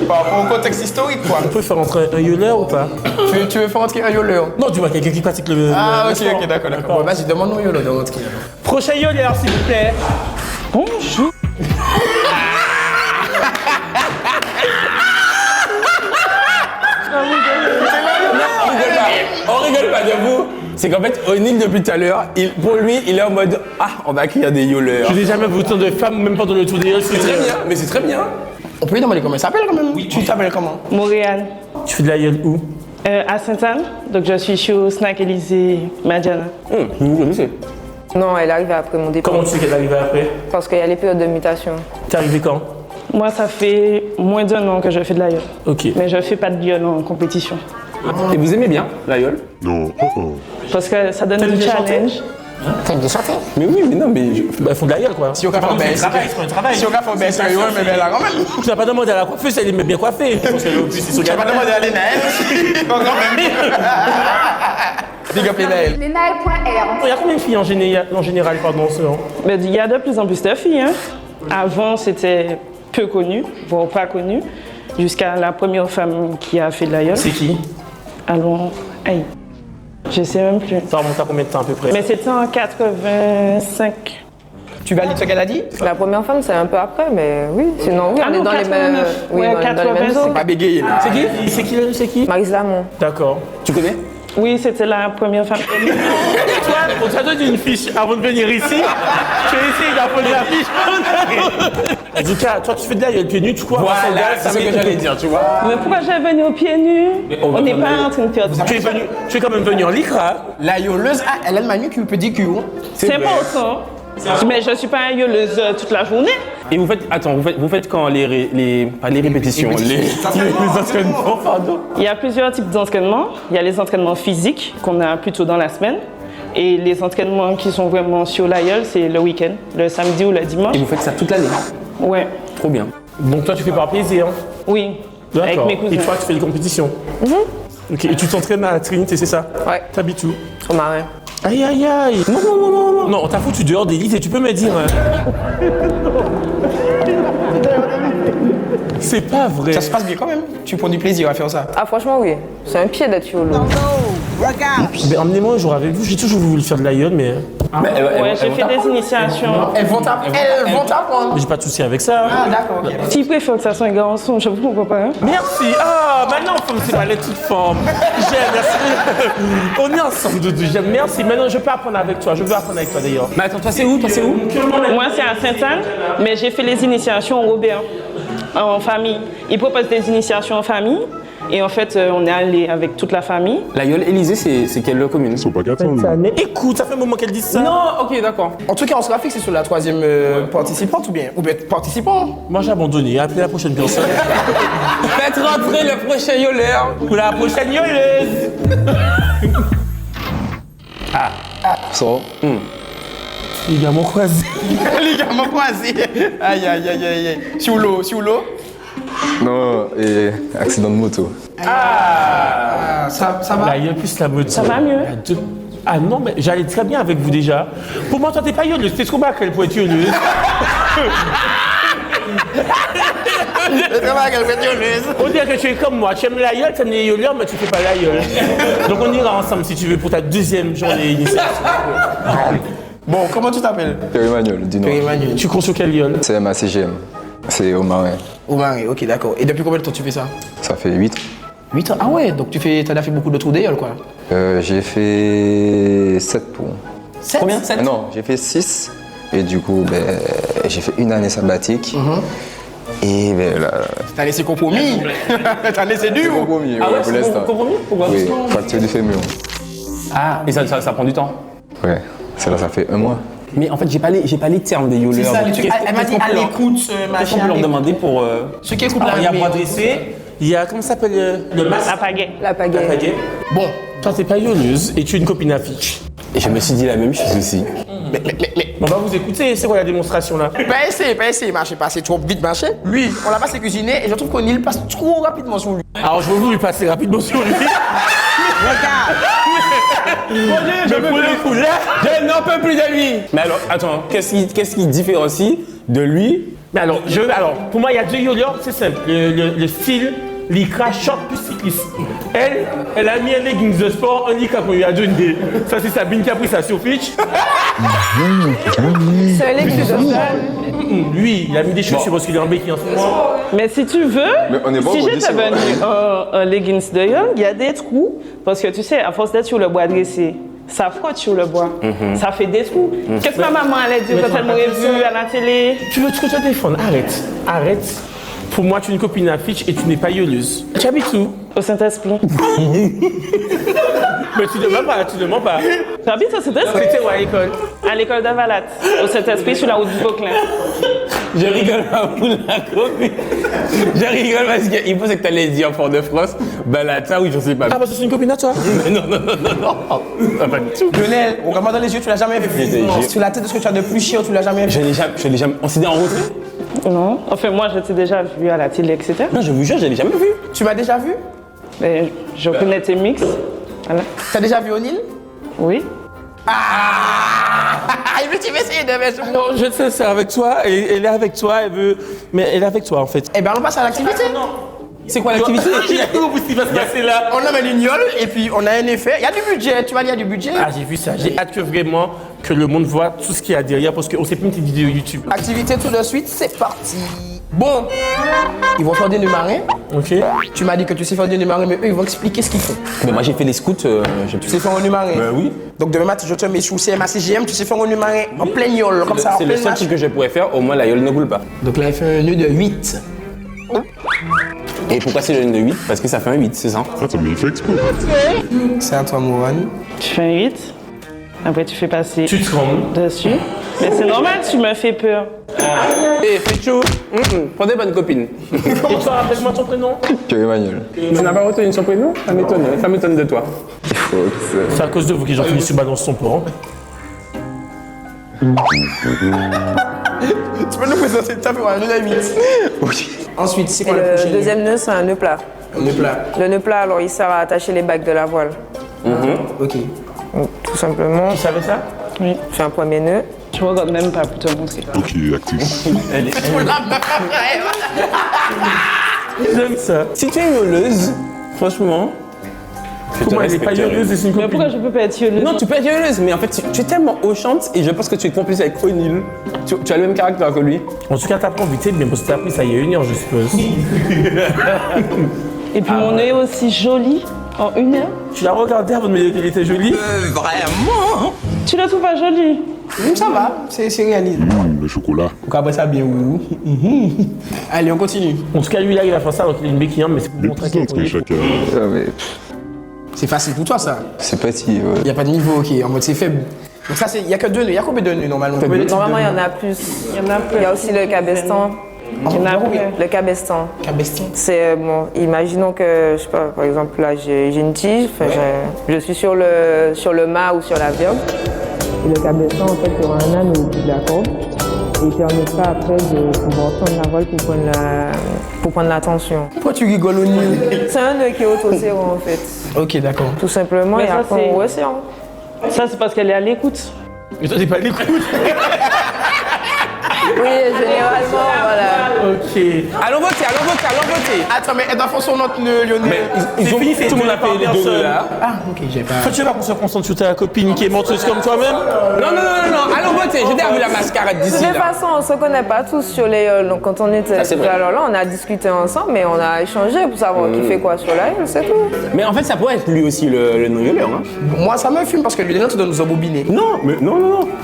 Par rapport au contexte historique, quoi. On peut faire entrer un yoleur ou pas? Tu veux faire rentrer un yoleur? Non, du moins, quelqu'un qui pratique le. Ah, le sport. ok, d'accord. Bon, vas-y, demande-nous un yoleur de rentrer. Prochain yoleur, s'il vous plaît. Bonjour. On rigole pas de vous. C'est qu'en fait, O'Neill, depuis tout à l'heure, pour lui, il est en mode ah, on va accueillir des yoleurs. Je n'ai jamais vu autant de femmes, même pendant le tour des yeux. C'est très bien, mais c'est très bien. On peut lui demander comment il s'appelle quand même? Oui. Tu t'appelles comment? Montréal, Tu fais de la yole où? à Sainte-Anne. Donc je suis chez au Snack Élysée Madiana. Vous vous connaissez? Non, elle arrive après mon départ. Comment tu sais qu'elle est arrivée après? Parce qu'il y a les périodes de mutation. T'es arrivé quand? Moi, ça fait moins d'1 an que je fais de la yole. Ok. Mais je fais pas de yole en compétition. Et vous aimez bien la yole? Parce que ça donne du challenge. T'aimes bien chanter? Mais oui, mais non, mais. Bah, ils font de la yole, quoi. Si on a fait un baisse. un travail. Si on a fait un baisse, mais là quand même. Tu n'as pas demandé à la coiffeuse, elle est bien coiffée. Je pense qu'elle est au plus, c'est Tu n'as pas demandé à Lénaël aussi. Quand même. Big up Lénaël. Lénaël.r. Il y a combien de filles en général, pardon, selon? Mais il y a de plus en plus de filles. Hein. Avant, c'était peu connu, voire pas connu, jusqu'à la première femme qui a fait de la yole. C'est qui? Allons, aïe. Je sais même plus. Ça remonte à combien de temps à peu près? Mais c'était en 85. Tu valides ce qu'elle a dit? La première femme, c'est un peu après, mais oui. Sinon, oui, Ah on est non, dans les mêmes. 89. Oui, Ouais, on est dans les mêmes 85. eaux. Pas bégayer là. C'est qui? C'est qui? Maryse Lamont. D'accord. Tu connais? Oui, c'était la première femme. Toi, on t'a donné une fiche avant de venir ici. Tu as essayé d'apprendre la fiche. En tout cas, toi, tu fais de la yole pieds nus, tu crois? Voilà, c'est ce que j'allais dire, tu vois. Mais pourquoi j'ai venu aux pieds nus? On n'est pas en train de faire ça. Tu es quand même venu en lycra. La yoleuse, elle a une manucure pédicure. C'est pas autant. Mais je ne suis pas yoleuse toute la journée. Et vous faites, attends, vous faites quand pas les répétitions, les entraînements, pardon. Il y a plusieurs types d'entraînements. Il y a les entraînements physiques qu'on a plutôt dans la semaine. Et les entraînements qui sont vraiment sur la yole, c'est le week-end, le samedi ou le dimanche. Et vous faites ça toute l'année? Ouais. Trop bien. Donc toi, tu fais par plaisir. Oui. Avec D'accord. mes cousins. Et toi, tu fais les compétitions. Ok. Et tu t'entraînes à la Trinité, c'est ça? Ouais. T'habites où? Au marin. Aïe, aïe, aïe. Non. Non, on t'a foutu dehors d'élite et tu peux me dire. C'est pas vrai. Ça se passe bien quand même. Tu prends du plaisir à faire ça. Ah, franchement, oui. C'est un pied d'être yolo. Mais emmenez-moi un jour avec vous. J'ai toujours voulu faire de la yole, mais. Ouais, j'ai fait des initiations. Elles vont t'apprendre. Mais j'ai pas de souci avec ça. Ah, d'accord, ok. S'ils préfèrent que ça soit un garçon, je vous comprends pas. Hein? Merci. Ah, maintenant, femme, c'est pas les toutes formes. J'aime, merci. On est ensemble, Doudou. J'aime, merci. Maintenant, je peux apprendre avec toi. Je veux apprendre avec toi d'ailleurs. Mais attends, toi, c'est où? Moi, c'est à Sainte-Anne, mais j'ai fait les initiations au Robert, en famille. Ils proposent des initiations en famille. Et en fait, on est allé avec toute la famille. La yole Élysée, c'est quelle commune? Écoute, ça fait un moment qu'elle dit ça. Non, ok, d'accord. En tout cas, on sera fixé sur la troisième participante ou bien participant. Moi, j'ai abandonné. Appelez la prochaine personne. Faites rentrer le prochain yoleur. Ou la prochaine yoleuse. Ligament croisé. Ligament croisé. Aïe, aïe, aïe, aïe. Sur l'eau. Non, et accident de moto. Ça va? Là, il y a plus la moto. Ça va mieux? Ah non, mais j'allais très bien avec vous déjà. Pour moi, toi, t'es pas yoleuse. T'es trop bas qu'elle peut être yoleuse. On dirait que tu es comme moi. Tu aimes la yole, tu aimes les yoleurs, mais tu fais pas la yole. Donc on ira ensemble si tu veux pour ta deuxième journée initiale. Bon, comment tu t'appelles? Pierre-Emmanuel, du Nord. Emmanuel. Tu cours sur quelle yole? C'est MACGM. C'est au marin. Au mari, ok, d'accord. Et depuis combien de temps tu fais ça? Ça fait 8. 8 ans? Ah ouais, donc t'en as fait beaucoup de trous d'éole, quoi. J'ai fait 7 pour. 7? Combien? 7? Non, j'ai fait 6. Et du coup, j'ai fait une année sabbatique. Et là. T'as laissé compromis? T'as laissé dur? Compromis, Ah ouais, pour c'est l'instant. compromis? Pourquoi? Oui, fracture du fémur. Ah, et ça prend du temps. Ouais, ça fait 1 mois. Mais en fait, j'ai pas les termes des yoleurs. C'est ça, les trucs. Elle m'a dit à l'écoute, Qu'est-ce qu'on peut leur demander pour. Ce qui écoute Alors, il y a l'armée. bras dressé. Il y a, comment ça s'appelle le masque? La pagaie. La La pagaie. pagaie. Bon, Toi, t'es pas yoleuse et tu es une copine affiche. Et je me suis dit la même chose aussi. On va vous écouter, c'est quoi la démonstration là? Pas essayer, marcher, passer trop vite, marcher. Lui, on l'a passé cuisiner et je trouve qu'O'Neal passe trop rapidement sur lui. Alors je veux vous lui passer rapidement sur lui. Je n'en peux plus de lui. Mais alors, attends, qu'est-ce qui différencie de lui? Mais alors, pour moi, il y a deux Yolia, c'est simple. Le style, l'Icra short plus cycliste. Elle a mis un leggings de sport, un Icra qu'on lui a donné. Ça, c'est Sabine qui a pris ça sur Fitch. C'est un leggings de sport. Lui, il a mis des chaussures parce qu'il est en béquille en ce moment. Mais si tu veux, si je t'avais un leggings de Young, il y a des trous. Parce que tu sais, à force d'être sur le bois dressé, ça frotte sur le bois. Ça fait des trous. Qu'est-ce que ma maman allait dire quand elle m'aurait vu à la télé? Tu veux trop te défendre? Arrête. Pour moi, tu es une copine à Fitch et tu n'es pas yoleuse. Tu habites où? Au Saint-Esprit. Mais tu ne mens pas. J'habite au Saint-Esprit. C'était où à l'école? À l'école d'Avalat, au Saint-Esprit, sur la route du Vauclin. Je rigole pas pour la copine. Je rigole parce qu'il pensait que tu allais dire en Fort-de-France. Ben là, ça oui, je sais pas. Ah, parce que c'est une copine à toi? Mais non. Ah, pas du tout. Lionel, regarde-moi dans les yeux, tu l'as jamais vu. Sur la tête de ce que tu as de plus chiant, tu l'as jamais vu. Je l'ai jamais. On s'est dit en route? Non. Enfin, moi, je t'ai déjà vu à la télé, etc. Non, je vous jure, je l'ai jamais vu. Tu m'as déjà vu? Mais je connais tes mix. Voilà. T'as déjà vu O'Neal? Oui. Il veut essayer de mettre. Non, je sais, c'est avec toi. Elle est avec toi, elle veut. Mais elle est avec toi en fait. Eh ben, on passe à l'activité. C'est quoi l'activité? J'ai compris ce qui va se passer là. On amène une yole et puis on a un effet. Il y a du budget, tu vois, il y a du budget. Ah, j'ai vu ça. J'ai hâte que vraiment que le monde voit tout ce qu'il y a derrière parce qu'on sait plus une petite vidéo YouTube. Activité tout de suite, c'est parti. Bon, ils vont faire des nœuds marins. Ok. Tu m'as dit que tu sais faire des nœuds marins, mais eux, ils vont expliquer ce qu'ils font. Mais moi, j'ai fait les scouts. Tu sais faire un nœud marin? Ben oui. Donc demain matin, je te mets sous CMA CGM, tu sais faire un nœud marin en pleine yole, comme ça, en C'est le pleine seul marche. truc que je pourrais faire, au moins la yole ne boule pas. Donc là, il fait un nœud de 8. Et pourquoi c'est le nœud de 8? Parce que ça fait un 8, c'est ça? C'est à toi, Mourane. Tu fais un 8. Après, tu fais passer Tu trembles. dessus. Mais c'est normal, tu me fais peur. Eh, Fitchou, prends des bonnes copines. Et toi, rappelle-moi ton prénom. Que Emmanuel. Tu n'as pas retenu son prénom? Ça m'étonne de toi. C'est à cause de vous qu'ils ont fini sur balance son port. Tu peux nous présenter ta un nœud de 8. Oui. Ensuite, c'est Et quoi le le prochain deuxième nœud, c'est un nœud plat. Un nœud plat. Le nœud plat, alors, il sert à attacher les bagues de la voile. Ok. Donc, tout simplement, Tu savais ça? Oui. je fais un premier nœud. Je regarde même pas pour te montrer. J'aime ça. Si tu es yoleuse, franchement. Pour moi, elle n'est pas yoleuse et c'est une Mais pourquoi copine. je peux pas être yoleuse? Non, tu peux être yoleuse, mais en fait, tu es tellement hauchante et je pense que tu es complice avec O'Neal. Tu as le même caractère que lui. En tout cas, t'apprends vite, bien parce que t'as appris ça il y a 1 heure, je suppose. Et puis mon nez est aussi joli en 1 heure. Tu l'as regardé avant de me dire qu'elle était jolie? Vraiment? Tu la trouves pas jolie? Ça va, c'est réaliste. Le chocolat. On va ça bien où? Allez, on continue. En tout cas, lui là, il a fait ça, donc il a une béquille, mais c'est pour montrer à quel point il est fou. chacun. Ah, mais C'est facile pour toi, ça. c'est petit, ouais. Il n'y a pas de niveau, ok, en mode c'est faible. Donc ça, il n'y a que 2 nœuds. Il y a combien de nœuds normalement? Normalement, il y en a plus. Il y en a plus. Il y a aussi le cabestan. Il y en a plus. Le cabestan. Cabestan. C'est bon, imaginons que, je sais pas, par exemple, là, j'ai une tige, enfin, je suis sur le mât ou sur la viande. Et le cabestan, en fait, il y aura un âne au bout de la corde. Et il permettra après de pouvoir tendre la voile pour prendre la tension. Pourquoi tu rigoles au nid? C'est un nœud qui est auto-serrant, en fait. Ok, d'accord. Tout simplement, Mais et ça, après, c'est- on resserre. Ça, c'est parce qu'elle est à l'écoute. Mais toi, t'es pas à l'écoute. Oui, généralement, voilà. Ok. Allons voter. Attends, mais elle doit faire son autre nœud, Lionel. Ils ont fini, c'est tout le monde a tenu payé par les 2 personne. nœuds là. Ah, ok, j'ai pas. Toi, tu veux pas qu'on se concentre sur ta copine qui est menteuse comme toi-même? Non, allons voter. J'ai déjà vu la mascarade De d'ici toute là. façon, on se connaît pas tous sur les donc quand on était. c'est vrai. Alors là, on a discuté ensemble, mais on a échangé pour savoir qui fait quoi sur la île, c'est tout. Mais en fait, ça pourrait être lui aussi le non-yoleur. Hein. Moi, ça me fume parce que Lionel, tu dois nous embobiner. Non, mais non.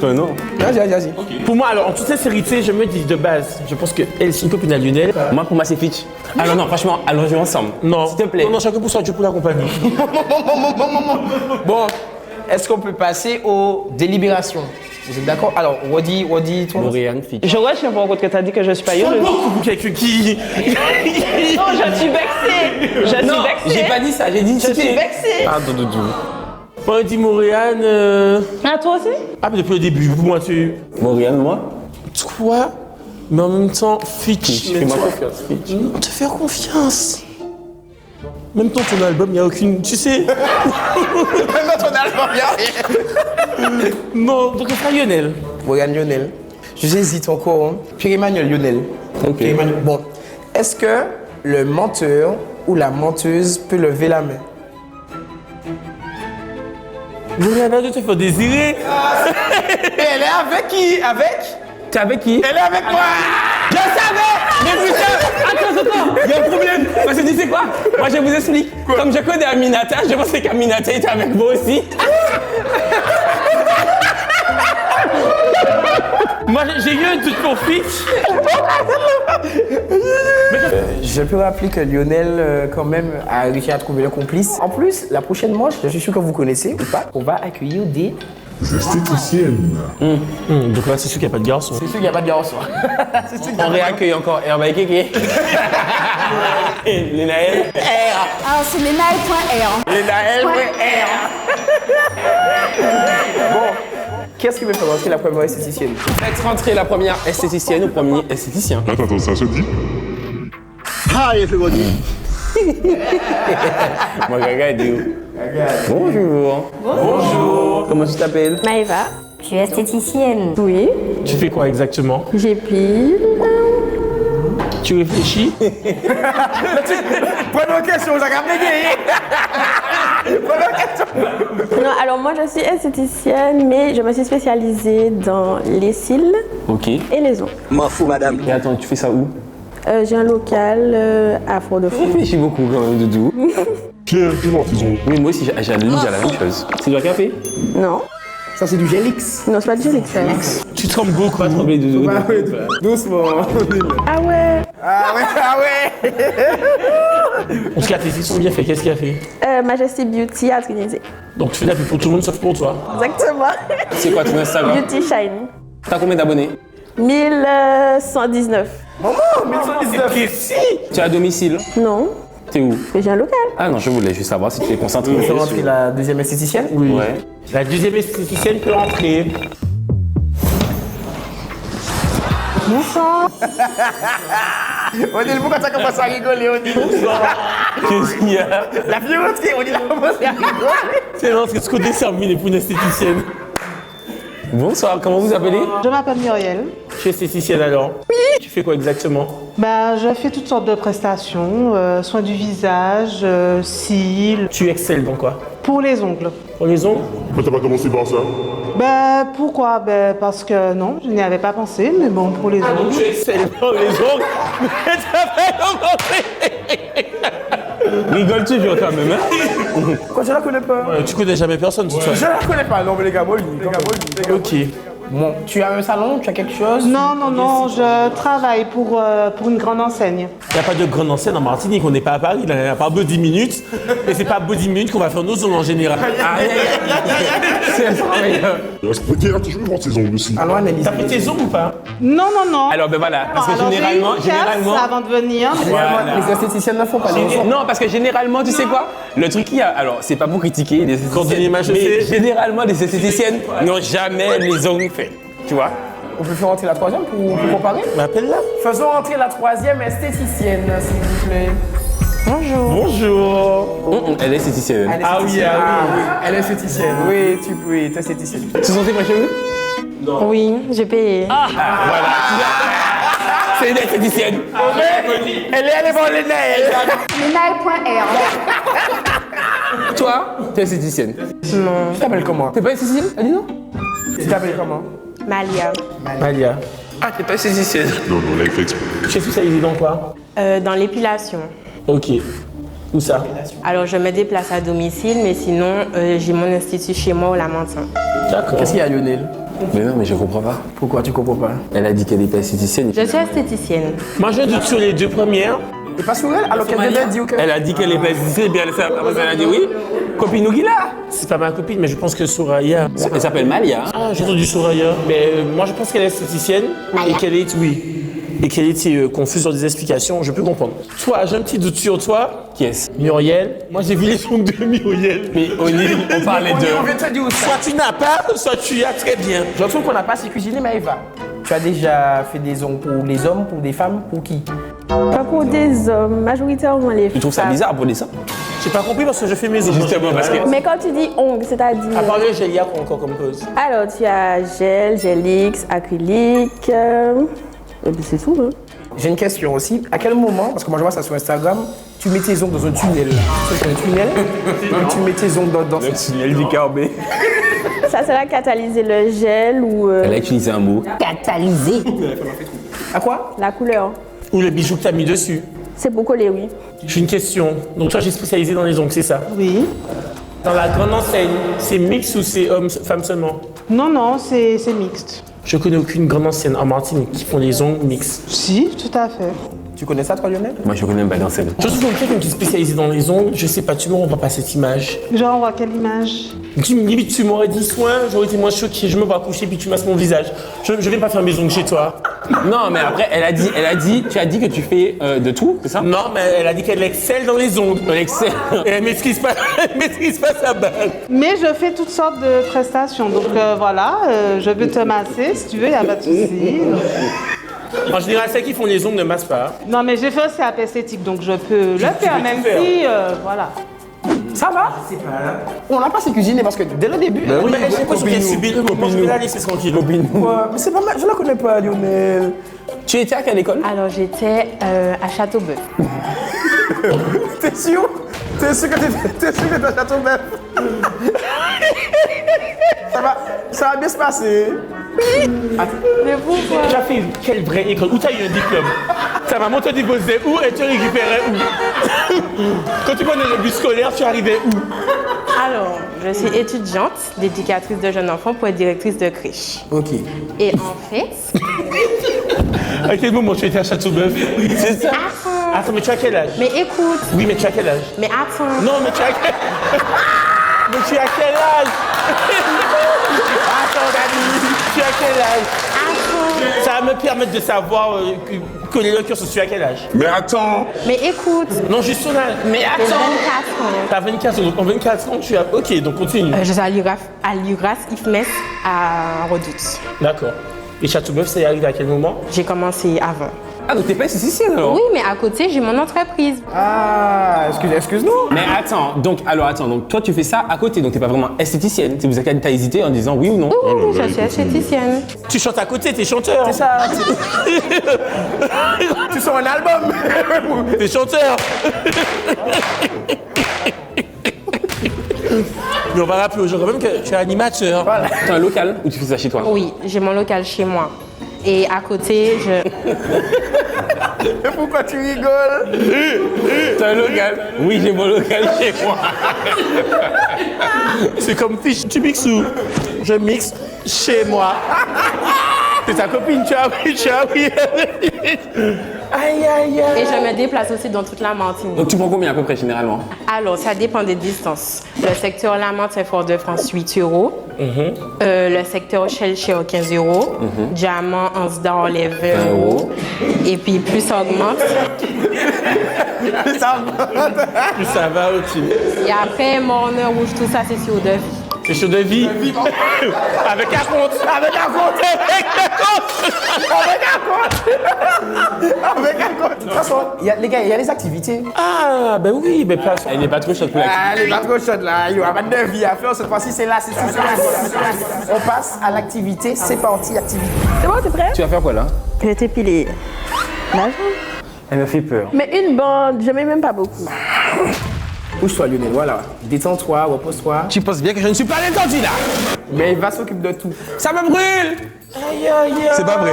Vas-y. Pour moi, alors, en toute sincérité, je me dis de base, je pense qu'elle, c'est une copine à Lionel. Moi, pour moi, c'est Fitch. Alors non, franchement, allons jouer ensemble. Non. S'il te plaît. Non, chacun pour soi, Dieu pour la compagnie. Bon, est-ce qu'on peut passer aux délibérations? Vous êtes d'accord? Alors, Wadi, toi. Lauriane, Fitch. Je vois, je viens pour compte que t'as dit que je suis pas yoleuse. Beaucoup quelqu'un qui. Non, je suis vexée. Je suis Non, vexée. j'ai pas dit ça, j'ai dit Je suis vexée. Pardon, Doudou. Moi, dit Mauriane. Ah, toi aussi? Ah, mais depuis le début, moi, tu. Mauriane, moi? Toi, mais en même temps, Fitch. Fais-moi confiance, Fitch. Te faire confiance. Même dans ton album, il n'y a aucune. Tu sais. Même dans ton album, il n'y a rien. Non, donc on fera Lionel. Regarde Lionel. J'hésite encore. Hein. Pierre-Emmanuel Lionel. Ok. Pierre-Emmanuel. Bon. Est-ce que le menteur ou la menteuse peut lever la main? Mauriane, tu te fais désirer. Et elle est avec qui? Avec? T'es avec qui? Elle est avec moi! Je savais! Mais putain! Attends, il y a un problème! Parce que tu sais quoi? Moi je vous explique. Comme je connais Aminata, je pensais qu'Aminata était avec moi aussi. Moi, j'ai eu un doute pour Fitch. Je peux rappeler que Lionel, quand même, a réussi à trouver le complice. En plus, la prochaine manche, je suis sûr que vous connaissez ou pas, on va accueillir des esthéticiennes. Donc là, c'est sûr qu'il n'y a pas de garçon. C'est sûr qu'il n'y a pas de garçon. On réaccueille encore Herbe et Kéké. Les Naël. Ah, c'est lenaël.r. Lenaël.r. Bon, qu'est-ce qui veut faire rentrer la première esthéticienne? Faites rentrer la première esthéticienne ou premier esthéticien. Attends, ça se dit? Hi everybody. Moi, Gaga est de où? Bonjour. Bonjour. Comment tu t'appelles? Maëva. Je suis esthéticienne. Oui. Tu fais quoi exactement? J'épile. Tu réfléchis? Bonne question, j'ai regardé. Bonne question. Non, alors moi je suis esthéticienne, mais je me suis spécialisée dans les cils Ok. et les ongles. M'en fous, madame. Et attends, tu fais ça où? J'ai un local à Fort-de-France. Je réfléchis beaucoup quand même, Doudou. Pierre, dis-moi, ils ont. Oui, moi aussi, j'ai la même chose. C'est du café? Non. Ça, c'est du Gélix. Non, c'est pas du Gélix. Tu trembles beaucoup. Pas trembler, Doudou. Doucement. Ah ouais. Ah ouais, ah ouais. En tout cas, tes cils sont bien faits. Qu'est-ce qu'il a fait? Majesty Beauty à Trinité. Donc tu fais la pub pour tout le monde sauf pour toi. Exactement. C'est quoi ton Instagram? Beauty Shine. T'as combien d'abonnés? 1119. Maman, 1119. Tu es à domicile? Non. T'es où? Mais j'ai un local. Ah non, je voulais juste savoir si tu es concentré. On peut rentrer la deuxième esthéticienne? Oui. Ouais. La deuxième esthéticienne peut entrer. Bonsoir. Odile, pourquoi t'as commencé à rigoler, Odile? Qu'est-ce qu'il y a? La fille rentrée, Odile a commencé à rigoler. C'est non, parce que ce côté terminé pour une esthéticienne. Bonsoir, comment vous appelez? Je m'appelle Muriel. Tu es esthéticienne alors? Oui. Tu fais quoi exactement? Je fais toutes sortes de prestations, soins du visage, cils. Tu excelles dans quoi? Pour les ongles. Pour les ongles? Pourquoi t'as pas commencé par ça? Pourquoi? Parce que non, je n'y avais pas pensé, mais bon, pour les ongles. Tu excelles dans les ongles? Mais t'as pas commencé. Rigole toujours quand même, hein? Quoi, je la connais pas? Tu connais jamais personne, de toute façon. Je la connais pas, non, mais les gars, moi, Ok. Bon, tu as un salon, tu as quelque chose? Non, je travaille pour une grande enseigne. Il n'y a pas de grande enseigne en Martinique, on n'est pas à Paris, il n'y a pas Body Minutes. Et c'est pas Body Minutes qu'on va faire nos ongles en général. C'est incroyable. Pierre, je veux voir tes ongles aussi. Alors, Annelise. T'as fait tes ongles ou pas? Non. Alors, ben voilà, parce que Alors, généralement. j'ai eu une casse avant de venir. Voilà. Les esthéticiennes ne font pas les ongles. Non, parce que généralement, tu sais quoi? Le truc qu'il y a, alors c'est pas pour critiquer les esthéticiennes, mais généralement les esthéticiennes n'ont jamais les ongles faits. Tu vois? On peut faire rentrer la troisième pour comparer? Appelle-la. Faisons rentrer la troisième esthéticienne, s'il vous plaît. Bonjour. Bonjour. Elle est esthéticienne. Ah oui. Elle est esthéticienne. Oui, tu es esthéticienne. Tu sont près chez vous? Oui, j'ai payé. Voilà. C'est une esthéticienne. Elle est dans les nails. lenaël.r. Toi, t'es esthéticienne. Non. Tu t'appelles comment? T'es pas esthéticienne? Elle dit non? Tu t'appelles comment? Malia. Malia. Ah, t'es pas esthéticienne. Non, là, il fait exprès. Tu es spécialisée dans quoi? Dans l'épilation. Ok. Où ça? Alors je me déplace à domicile, mais sinon j'ai mon institut chez moi au Lamentin. D'accord. Qu'est-ce qu'il y a, Lionel? Mais non, mais je comprends pas. Pourquoi tu comprends pas? Elle a dit qu'elle était esthéticienne. Je suis esthéticienne. Moi je doute sur les deux premières. Et pas sur elle, alors qu'elle devait dire que... Elle a dit qu'elle est pas esthéticienne, bien elle a dit oui. Copine Ougila. C'est pas ma copine, mais je pense que Soraya. Elle s'appelle Malia. Ah, j'ai entendu Soraya. Mais moi je pense qu'elle est esthéticienne et qu'elle est, oui. et qu'elle était confuse sur des explications, je peux comprendre. Toi, j'ai un petit doute sur toi. Qui est-ce? Muriel. Moi, j'ai vu les ongles de Muriel. Mais O'Neill, on parlait de... On vient de te dire Soit tu n'as pas, soit tu as très bien. Je trouve qu'on n'a pas assez cuisiné, mais Eva. Tu as déjà fait des ongles pour les hommes, pour des femmes, pour qui? Pas pour des hommes, majoritairement les femmes. Tu trouves ça bizarre pour les seins? J'ai pas compris parce que je fais mes ongles. Justement parce que... Mais quand tu dis ongles, c'est-à-dire... À part le gel, il y a quoi encore comme cause? Alors, tu as gel, gel X, acrylique... Et puis c'est tout, hein. J'ai une question aussi. À quel moment, parce que moi je vois ça sur Instagram, tu mets tes ongles dans un tunnel. Tu sais, un tunnel, et tu mets tes ongles dans Le tunnel du carbé. Ça sert à catalyser le gel ou... Elle a utilisé un mot. Catalyser. À quoi? La couleur. Ou le bijou que t'as mis dessus. C'est pour coller, oui. J'ai une question. Donc toi, j'ai spécialisé dans les ongles, c'est ça? Oui. Dans la grande enseigne, c'est mix ou c'est homme, femme seulement? Non, non, c'est mixte. Je connais aucune grande enseigne en Martinique qui font des ongles mix. Si, tout à fait. Tu connais ça, toi, Lionel? Moi, je connais même pas l'enseigne. Je trouve quelqu'un qui est spécialisé dans les ongles, je sais pas, tu m'envoies pas cette image. Genre, on voit quelle image? Limite, tu m'aurais dit soin, j'aurais été moins choqué, je me vois coucher puis tu masses mon visage. Je viens pas faire mes ongles chez toi. Non, mais après, tu as dit que tu fais de tout, c'est ça? Non, mais elle a dit qu'elle excelle dans les ongles. Elle excelle. Et elle maîtrise pas sa balle. Mais je fais toutes sortes de prestations. Donc voilà, je peux te masser si tu veux, il n'y a pas de souci. En général, celles qui font les ongles ne massent pas. Non, mais j'ai fait aussi à esthétique, donc je peux le faire, même si, voilà. Ça va? On n'a pas assez cuisiné parce que dès le début. Mais elle sait pas ce qu'elle subit. Moi, je vais la laisser tranquille. Ouais, mais c'est pas mal, je la connais pas, Lionel. Tu étais à quelle école? Alors j'étais à Châteauboeuf. T'es sûr? T'es sûr que t'es à Châteauboeuf? Ça va bien se passer. Mais pourquoi? Tu as fait quelle vraie école? Où tu as eu un diplôme? Ta maman te déposait où et tu récupérais où? Quand tu prenais le bus scolaire, tu arrivais où? Alors, je suis étudiante, d'éducatrice de jeunes enfants pour être directrice de crèche. Ok. Et en fait... À quel moment tu étais à Châteauboeuf? C'est ça? Attends, mais tu as quel âge? Mais écoute... Oui, mais tu as quel âge? Mais attends... Non, mais tu as quel âge? Mais tu as quel âge? Attends, Dani, tu as quel âge? Attends. Ça va me permettre de savoir coller le cœur sur tu as quel âge? Mais attends! Mais écoute... Non, juste ton âge. Mais attends! J'ai 24 ans. T'as 24 ans, donc en 24 ans, tu as... Ok, donc continue. Je suis à l'URAS IFMES à Redoute. D'accord. Et Châteauboeuf, c'est arrivé à quel moment? J'ai commencé avant. Ah, donc t'es pas esthéticienne alors? Oui, mais à côté, j'ai mon entreprise. Ah, excuse-nous. Mais attends, donc toi tu fais ça à côté, donc t'es pas vraiment esthéticienne. Vous avez qu'à hésiter en disant oui ou non. Oui, je suis esthéticienne. Tu chantes à côté, t'es chanteur. C'est ça. Tu sors un album. T'es chanteur. Mais on va rappeler aux gens quand même que tu es animateur. Voilà. T'as un local ou tu fais ça chez toi? Oui, j'ai mon local chez moi. Et à côté, Pourquoi tu rigoles? T'as un local? Oui, j'ai mon local chez moi. C'est comme fiche, tu mixes où? Je mixe chez moi. C'est ta copine, tu as oui. Aïe, aïe, aïe. Et je me déplace aussi dans toute la Martinique. Donc tu prends combien à peu près généralement? Alors, ça dépend des distances. Le secteur Lamante, c'est Fort-de-France, 8 €. Le secteur Shell-Shell, 15 €. Diamant, Ansdor, les 20 €. Et puis, plus ça augmente. Plus ça va, ok. Et après, Morne, Rouge, tout ça, c'est sur de vie. C'est sur de vie. Avec un compte. Avec un compte. De toute façon, les gars, il y a les activités. Ah, ben oui, mais pas. Elle n'est pas trop chaude pour l'activité. Elle n'est pas trop chaude là. Il n'y aura pas de vie à faire. Cette fois-ci, c'est là, c'est tout. On passe à l'activité. C'est parti, activité. C'est bon, t'es prêt? Tu vas faire quoi là? Je vais t'épiler la jambe. Elle me fait peur. Mais une bande, je mets même pas beaucoup. Bouge-toi, Lionel, voilà. Détends-toi, repose-toi. Tu penses bien que je ne suis pas détendu là? Mais il va s'occuper de tout. Ça me brûle! Aïe, aïe, aïe. C'est pas vrai.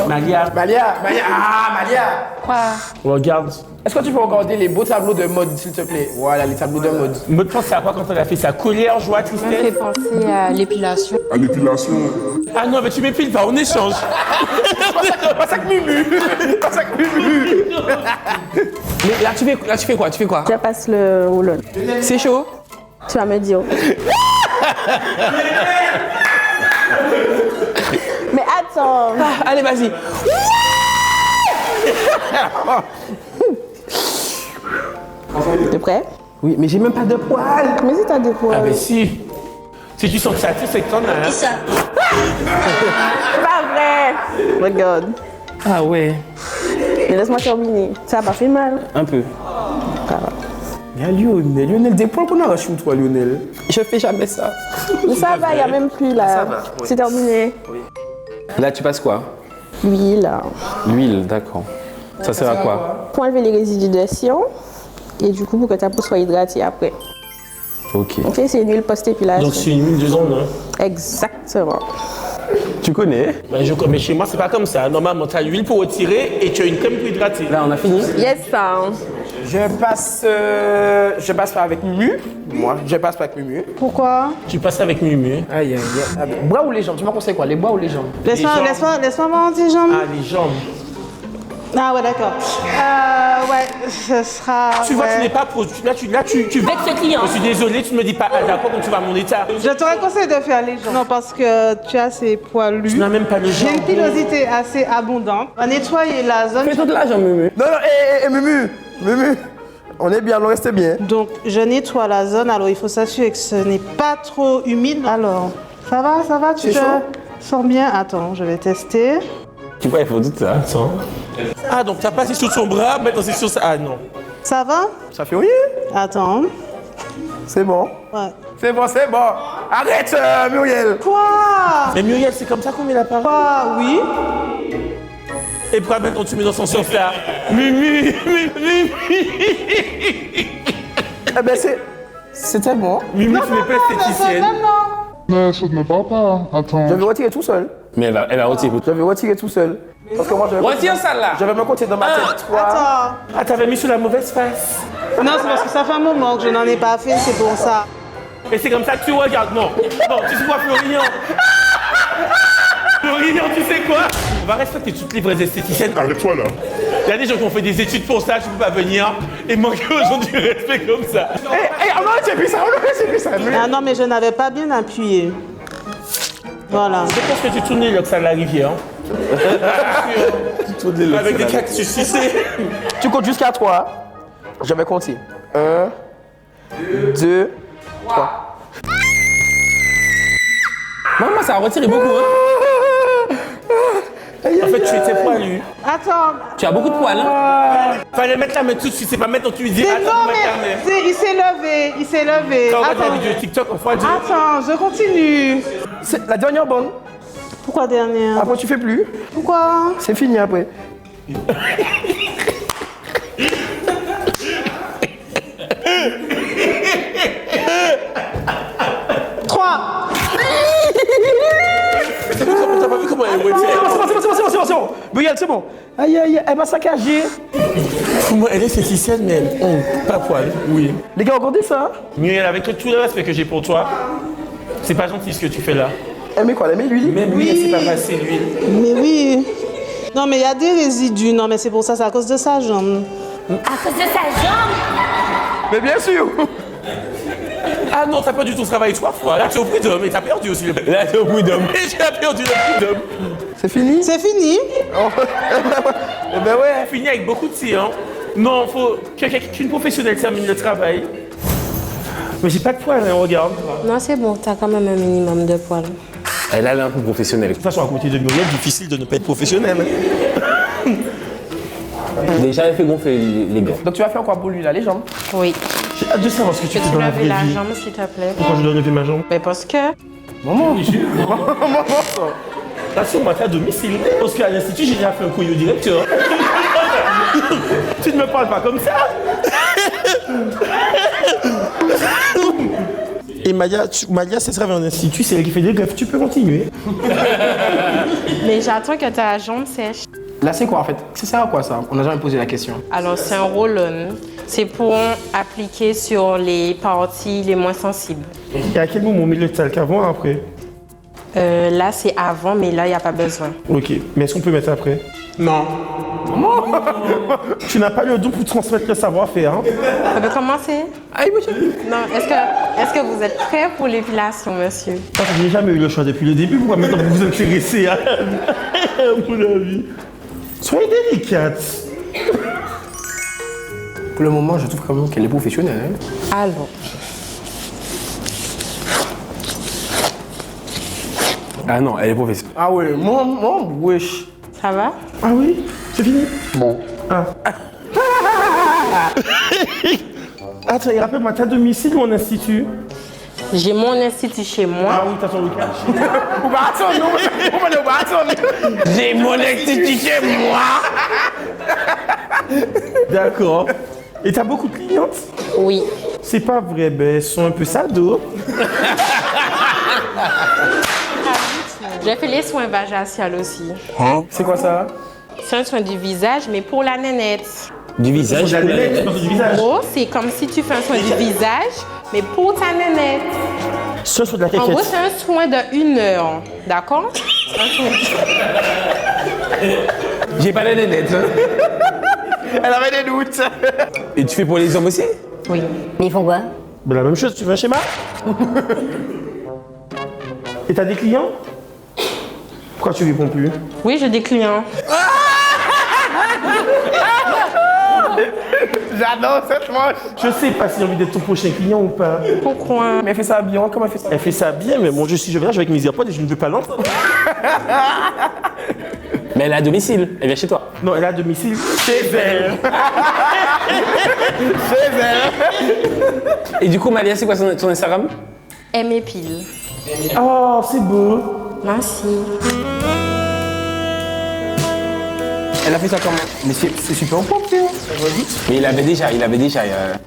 Malia. Ah, Malia. Quoi? Regarde. Est-ce que tu peux regarder les beaux tableaux de mode, s'il te plaît? Voilà, les tableaux de mode. Me penser à quoi quand elle a fait ça? Colère, joie, Ça me fait tristesse? penser à l'épilation. À l'épilation. Ah non, mais tu m'épiles pas, on échange. Pas ça que Mumu. Mais là tu fais quoi? Je passe le roulon. C'est chaud? Tu vas me dire. Mais Attends. Allez, vas-y. T'es prêt? Oui, mais j'ai même pas de poils. Mais si t'as des poils. Ah, mais si. Si tu sens que ça tire, c'est que t'en as. C'est pas vrai. Regarde. Ah ouais. Mais laisse-moi terminer. Ça a pas fait mal. Un peu. Ça va. Il y a Lionel. Lionel, des poils qu'on arrache ou toi, Lionel? Je fais jamais ça. Mais ça va, il n'y a même plus là. Ça va, oui. C'est terminé. Là, tu passes quoi? L'huile. L'huile, d'accord. Ça sert à quoi? Pour enlever les résidus de sillon. Et du coup, pour que ta peau soit hydratée après. Ok. Ok, c'est une huile post-épilation. Donc c'est une huile de zone, hein? Exactement. Tu connais? Mais chez moi, c'est pas comme ça. Normalement, tu as l'huile pour retirer et tu as une crème pour hydrater. Là, on a fini? Yes, ça. Je passe pas avec Mumu. Moi, je passe pas avec Mumu. Pourquoi? Tu passes avec Mumu. Aïe, aïe, aïe. Bras ou les jambes? Tu m'as conseillé quoi? Les bras ou les jambes? Laisse-moi voir tes jambes. Ah, les jambes. Ah ouais, d'accord. Ouais, ce sera... Tu vois, ouais. tu n'es pas pro. Là, tu vexes ce client. Je suis désolé, tu ne me dis pas, ah d'accord, quand tu vas à mon état. Je t'aurais conseillé de faire les jambes. Non, parce que tu as assez poilus. Tu n'as même pas le J'ai jambon. une pilosité assez abondante. On va nettoyer la zone. Fais toute la jambe, Mumu. Non, non, Mumu. Mumu. On est bien, on reste bien. Donc, je nettoie la zone. Alors, il faut s'assurer que ce n'est pas trop humide. Alors, ça va, tu te sens bien? Attends, je vais tester. Tu vois, il faut tout ça. Attends. Ah, donc tu as passé sur son bras, maintenant c'est sur ça. Ah non. Ça va? Ça fait rien. Attends. C'est bon. Ouais. C'est bon, c'est bon. Arrête, Muriel. Quoi? Mais Muriel, c'est comme ça qu'on met la parole? Quoi? Oui. Et pourquoi maintenant tu mets dans son sens là? Mumu. Eh ben, c'était bon. Mumu, tu n'es pas esthéticienne. Mais ça ne me parle pas. Attends. Je vais retirer tout seul. Mais elle a retiré. Je vais retirer tout seul. Parce que moi, je vais Retire ça là! Je vais me compter dans ma tête. 3. Attends. Ah, t'avais mis sur la mauvaise face. Non, c'est parce que ça fait un moment que je n'en ai pas fait, c'est pour ça. Et c'est comme ça que tu regardes. Non, tu sais quoi, Florian? Florian, tu sais quoi? On va respecter toutes les vraies esthéticiennes. Arrête-toi là. Il y a des gens qui ont fait des études pour ça, je peux pas venir et manquer aux gens du respect comme ça. On aurait plus ça, Ah non, mais je n'avais pas bien appuyé. Voilà. Je pense que tu tournes là que ça la rivière. Avec des cactus, tu sais. Tu comptes jusqu'à 3. Je vais compter. 1, 2, 3. Maman, ça a retiré beaucoup, hein? En fait, tu étais poilu. Attends. Tu as beaucoup de poils, hein? Fallait mettre la main tout de suite, c'est pas maintenant que tu lui dis. Non, Attends, mais il s'est levé, il s'est levé. Quand on regarde la Attends. vidéo TikTok, on fera du. Attends, je continue. C'est la dernière bonne. Pourquoi dernière? Après, tu fais plus. Pourquoi? C'est fini après. T'as pas vu comment elle est C'est bon. Muriel, c'est bon. Aïe, aïe, elle m'a saccagé. Moi, elle est esthéticienne, mais elle. Pas poil, oui. Les gars, regardez ça. Muriel, avec tout le respect que j'ai pour toi, c'est pas gentil ce que tu fais là. Elle met quoi? Elle met l'huile? Même lui, elle s'est pas passé l'huile. Mais oui. Non, mais il y a des résidus. Non, mais c'est pour ça, c'est à cause de sa jambe. À cause de sa jambe? Mais bien sûr. Ah non, t'as pas du tout travaillé 3 fois. Là, tu es au prud'homme et t'as perdu aussi. Là, tu es au prud'homme. Et tu as perdu le prud'homme. C'est fini? C'est fini. Eh ben ouais. Fini avec beaucoup de tir. Hein. Non, faut qu'une professionnelle termine le travail. Mais j'ai pas de poils, hein, regarde. Non, c'est bon, t'as quand même un minimum de poils. Elle a l'air un peu professionnelle. De toute façon, à côté de Muriel, difficile de ne pas être professionnel. Déjà, elle fait gonfler les gars. Donc tu vas faire quoi pour lui là, les jambes? Oui. J'ai hâte de savoir ce que tu fais dans la vraie lever la vie. jambe, s'il te plaît. Pourquoi je dois lever ma jambe? Mais parce que... Maman. Rassure-moi, t'es à domicile. Parce qu'à l'institut, j'ai déjà fait un couille au directeur. Tu ne me parles pas comme ça. Et Malia, c'est travailler en institut, c'est elle qui fait des greffes. Tu peux continuer. Mais j'attends que ta jambe sèche. Là, c'est quoi en fait? Ça sert à quoi ça? On n'a jamais posé la question. Alors, c'est un roll-on. C'est pour appliquer sur les parties les moins sensibles. Et à quel moment on met le talc, avant ou après? Là, c'est avant, mais là, il n'y a pas besoin. Ok, mais est-ce qu'on peut mettre après? Non. Tu n'as pas le don pour transmettre le savoir-faire. Hein? Ça peut commencer? Non, est-ce que vous êtes prêt pour l'épilation, monsieur? Je n'ai jamais eu le choix depuis le début. Pourquoi maintenant vous vous intéressez à mon avis? Soyez délicate. Pour le moment, je trouve quand même qu'elle est professionnelle. Hein. Alors. Ah non, elle est professionnelle. Ah ouais, mon wesh. Ça va? Ah oui? C'est fini? Bon. Ah. Attends, rappelle-moi, t'as domicile ou un institut? J'ai mon institut chez moi. Ah oui, t'as ton week-end. J'ai mon institut chez moi. D'accord. Et t'as beaucoup de clientes? Oui. C'est pas vrai, ben elles sont un peu sado. J'ai fait les soins vaginaux aussi. Hein? C'est quoi ça? C'est un soin du visage, mais pour la nénette. Du visage? Du visage. En gros, c'est comme si tu fais un soin du visage, mais pour ta nénette. Soin sur de la En caquette. gros, c'est un soin de 1 heure. D'accord? J'ai pas la nénette. Hein. Elle avait des doutes. Et tu fais pour les hommes aussi? Oui. Mais ils font quoi? Ben, la même chose, tu veux un schéma? Et t'as des clients? Pourquoi tu réponds plus? Oui, j'ai des clients. J'adore cette manche. Je sais pas si j'ai envie d'être ton prochain client ou pas. Pourquoi? Mais elle fait ça bien, comment elle fait ça? Elle fait ça bien, mais bon, si je viens avec mes AirPods et je ne veux pas l'entendre. Mais elle est à domicile, elle vient chez toi. Non, elle est à domicile chez elle. Chez elle. Et du coup, Malia, c'est quoi son Instagram? Elle m'épile. Oh, c'est beau. Merci. Elle a fait ça comment? Mais c'est super propre, hein. Mais il avait déjà.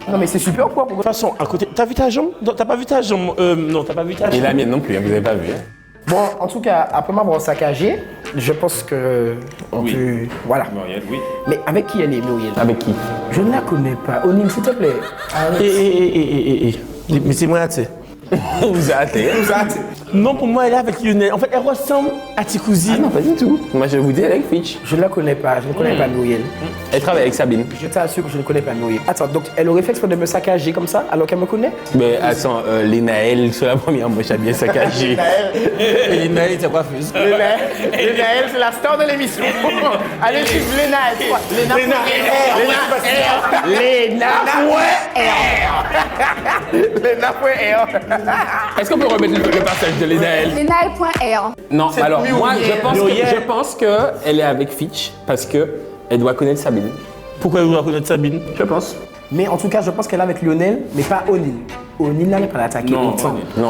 Non mais c'est super propre. De toute façon, à côté, t'as vu ta jambe? Non, t'as pas vu ta jambe? Non, t'as pas vu ta jambe. Et la mienne non plus, hein, vous avez pas vu. Hein. Bon, en tout cas, après m'avoir saccagé, je pense que on peut... Voilà. Muriel, oui. Mais avec qui elle est, Muriel? Avec qui? Je ne la connais pas. Onim, s'il te plaît. Mais c'est moi, tu sais. Vous êtes Non, pour moi, elle est avec Lionel. En fait, elle ressemble à Tikouzi. Ah non, pas du tout. Moi, je vous dis avec Fitch. Je ne la connais pas. Je ne connais pas Muriel. Elle travaille avec Sabine. Je t'assure que je ne connais pas Muriel. Attends, donc elle aurait fait exprès de me saccager comme ça alors qu'elle me connaît? Mais attends, les Naël, sur la première, moi, j'ai bien saccagé. Et les Naël, t'es coiffeuse. Les Naël, c'est la star de l'émission. Allez, suivre les Naël. Est-ce qu'on peut remettre le passage de Lénaël? Lenaël.r. Non, alors Muriel. moi je pense qu'elle est avec Fitch parce qu'elle doit connaître Sabine. Pourquoi elle doit connaître Sabine? Je pense. Mais en tout cas, je pense qu'elle est avec Lionel, mais pas O'Neill. O'Neill n'allait pas l'attaquer. Non,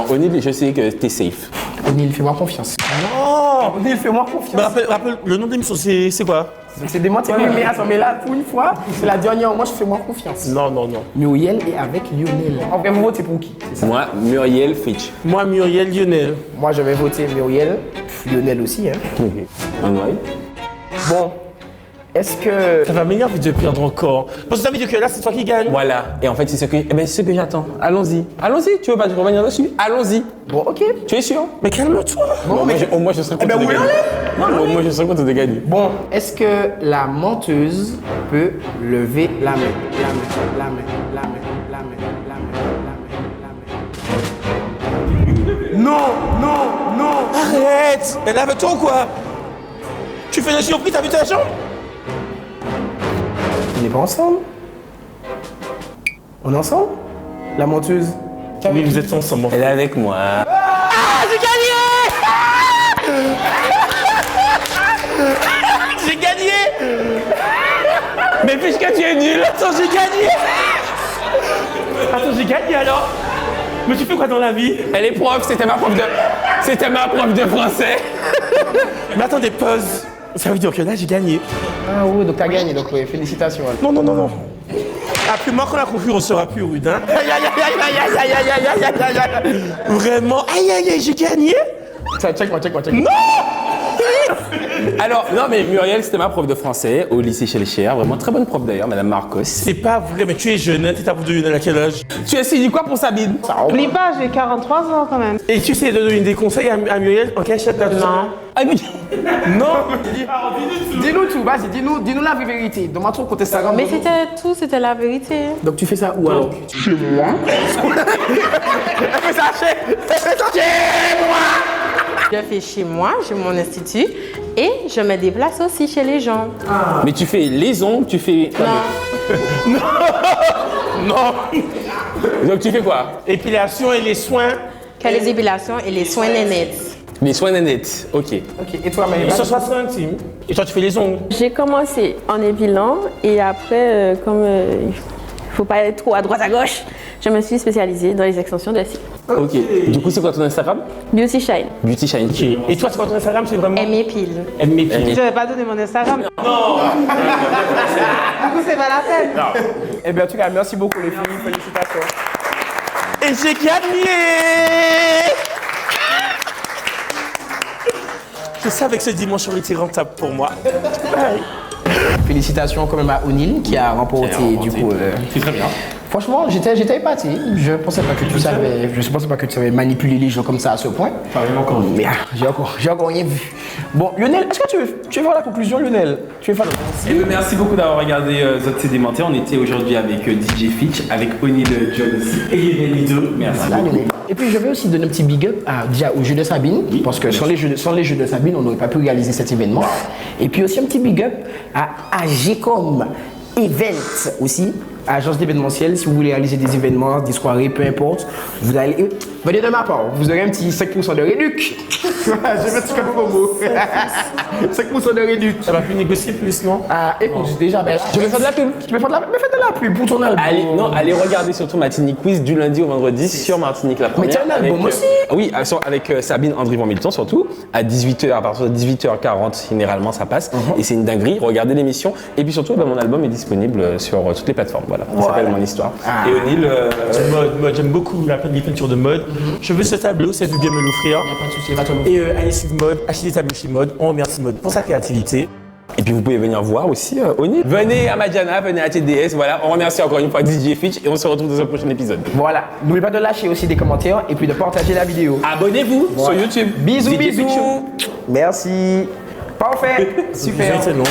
O'Neill, je sais que t'es safe. O'Neill, fais-moi confiance. Non! O'Neill, fais-moi confiance. Rappelle, le nom de l'émission, c'est quoi? C'est des mots. Mais attends, mais là, pour une fois, c'est la dernière. Moi, je fais-moi confiance. Non. Muriel est avec Lionel. En vrai, vous votez pour qui? Moi, Muriel, Fitch. Moi, Muriel, Lionel. Moi, je vais voter Muriel. Lionel aussi, hein. Bon. Est-ce que... Ça va m'énerver de perdre encore. Parce que ça veut dire que là, c'est toi qui gagne. Voilà. Et en fait, c'est ce que j'attends. Allons-y. Allons-y. Tu veux pas revenir dessus? Allons-y. Bon, ok. Tu es sûr? Mais calme-toi. Bon, au moins, je serais content de gagner. Non, au moins, je serais content de gagner. Bon, est-ce que la menteuse peut lever la main? Non. Arrête. Elle est avec toi ou quoi? Tu fais des surprises, t'as vu ta jambe? On n'est pas ensemble? On est ensemble? La menteuse? Oui, vous êtes ensemble. Elle est avec moi. J'ai gagné! J'ai gagné! Mais puisque tu es nul, attends, j'ai gagné! Attends, j'ai gagné alors? Mais tu fais quoi dans la vie? Elle est prof, c'était ma prof de français. Mais attendez, pause. Ça veut dire que là, j'ai gagné. Ah oui, donc t'as gagné, donc oui, félicitations. Non. Après moi, quand la concurrence sera plus rude, hein. Vraiment, aïe, j'ai gagné. Check-moi. Non! Alors, non, mais Muriel, c'était ma prof de français au lycée Chelcher. Vraiment très bonne prof d'ailleurs, Madame Marcos. C'est pas vrai, mais tu es jeune, hein. T'es ta prof de Lionel à quel âge? Tu as signé quoi pour Sabine? Oublie pas, j'ai 43 ans quand même. Et tu sais de donner des conseils à Muriel en cachette là? Non. Ah, mais... Non. Dis-nous tout, vas-y, dis-nous la vraie vérité. Demande ton côté Instagram. Mais c'était tout, c'était la vérité. Donc tu fais ça où alors? Chez moi. Elle fait ça chez moi. Je fais chez moi, j'ai mon institut et je me déplace aussi chez les gens. Mais tu fais les ongles, tu fais. Non. Non. Donc tu fais quoi? Épilation et les soins. Que les épilations et les soins nénettes. Les soins nénettes, ok. Et toi, Maëva? Et ça soit intime. Et toi, tu fais les ongles. J'ai commencé en épilant et après, comme il faut pas être trop à droite à gauche, je me suis spécialisée dans les extensions de cils. Ok. Du coup, c'est quoi ton Instagram? Beauty Shine. Beauty Shine. Et toi, c'est quoi ton Instagram? C'est vraiment. M'épile. Je vais pas donner mon Instagram. Non. Du coup, c'est pas la peine. Eh bien, en tout cas, merci beaucoup les filles. Félicitations. Et j'ai gagné. Je savais que ce dimanche aurait été rentable pour moi. Félicitations quand même à O'Neill qui a remporté du coup. C'est très bien. Franchement, j'étais épaté. Je pensais pas que tu savais manipuler les gens comme ça à ce point. Pas vraiment encore. Mais j'ai encore rien vu. Bon, Lionel, est-ce que tu veux voir la conclusion, Lionel? Tu veux faire merci beaucoup d'avoir regardé Zod c'est démenté. On était aujourd'hui avec DJ Fitch, avec O'Neill Jones et Lionel Lido. Merci beaucoup. Et puis je vais aussi donner un petit big up déjà au jeu de Sabine, parce que sans les jeux de Sabine, on n'aurait pas pu réaliser cet événement. Et puis aussi un petit big up à AGCOM Event aussi, agence d'événementiel. Si vous voulez réaliser des événements, des soirées, peu importe, vous allez venez de ma part, vous aurez un petit 5% de réduc. Je vais mettre comme promo. 5% de réduc. Ça va plus négocier plus, non? Ah, écoute, déjà, ben, je vais faire de la pub. Je vais faire de la pub pour ton album. Allez regarder surtout Martinique Quiz du lundi au vendredi sur Martinique la première. Mais tu as un album aussi? Oui, avec Sabine André Van Milton surtout, à 18h, à partir de 18h40, généralement ça passe. Et c'est une dinguerie, regardez l'émission. Et puis surtout, mon album est disponible sur toutes les plateformes. Voilà, ça s'appelle Mon Histoire. Et O'Neill, mode, j'aime beaucoup les peintures de mode. Je veux ce tableau, c'est du bien me l'offrir. Et Alice Mode, Achille Tabouchi Mode, on remercie Mode pour sa créativité. Et puis vous pouvez venir voir aussi O'Neill. Venez à Madjana, venez à TDS, voilà. On remercie encore une fois DJ Fitch et on se retrouve dans un prochain épisode. Voilà, n'oubliez pas de lâcher aussi des commentaires et puis de partager la vidéo. Abonnez-vous sur YouTube. Bisous, DJ bisous. Fitch. Merci. Parfait. Super. C'est long.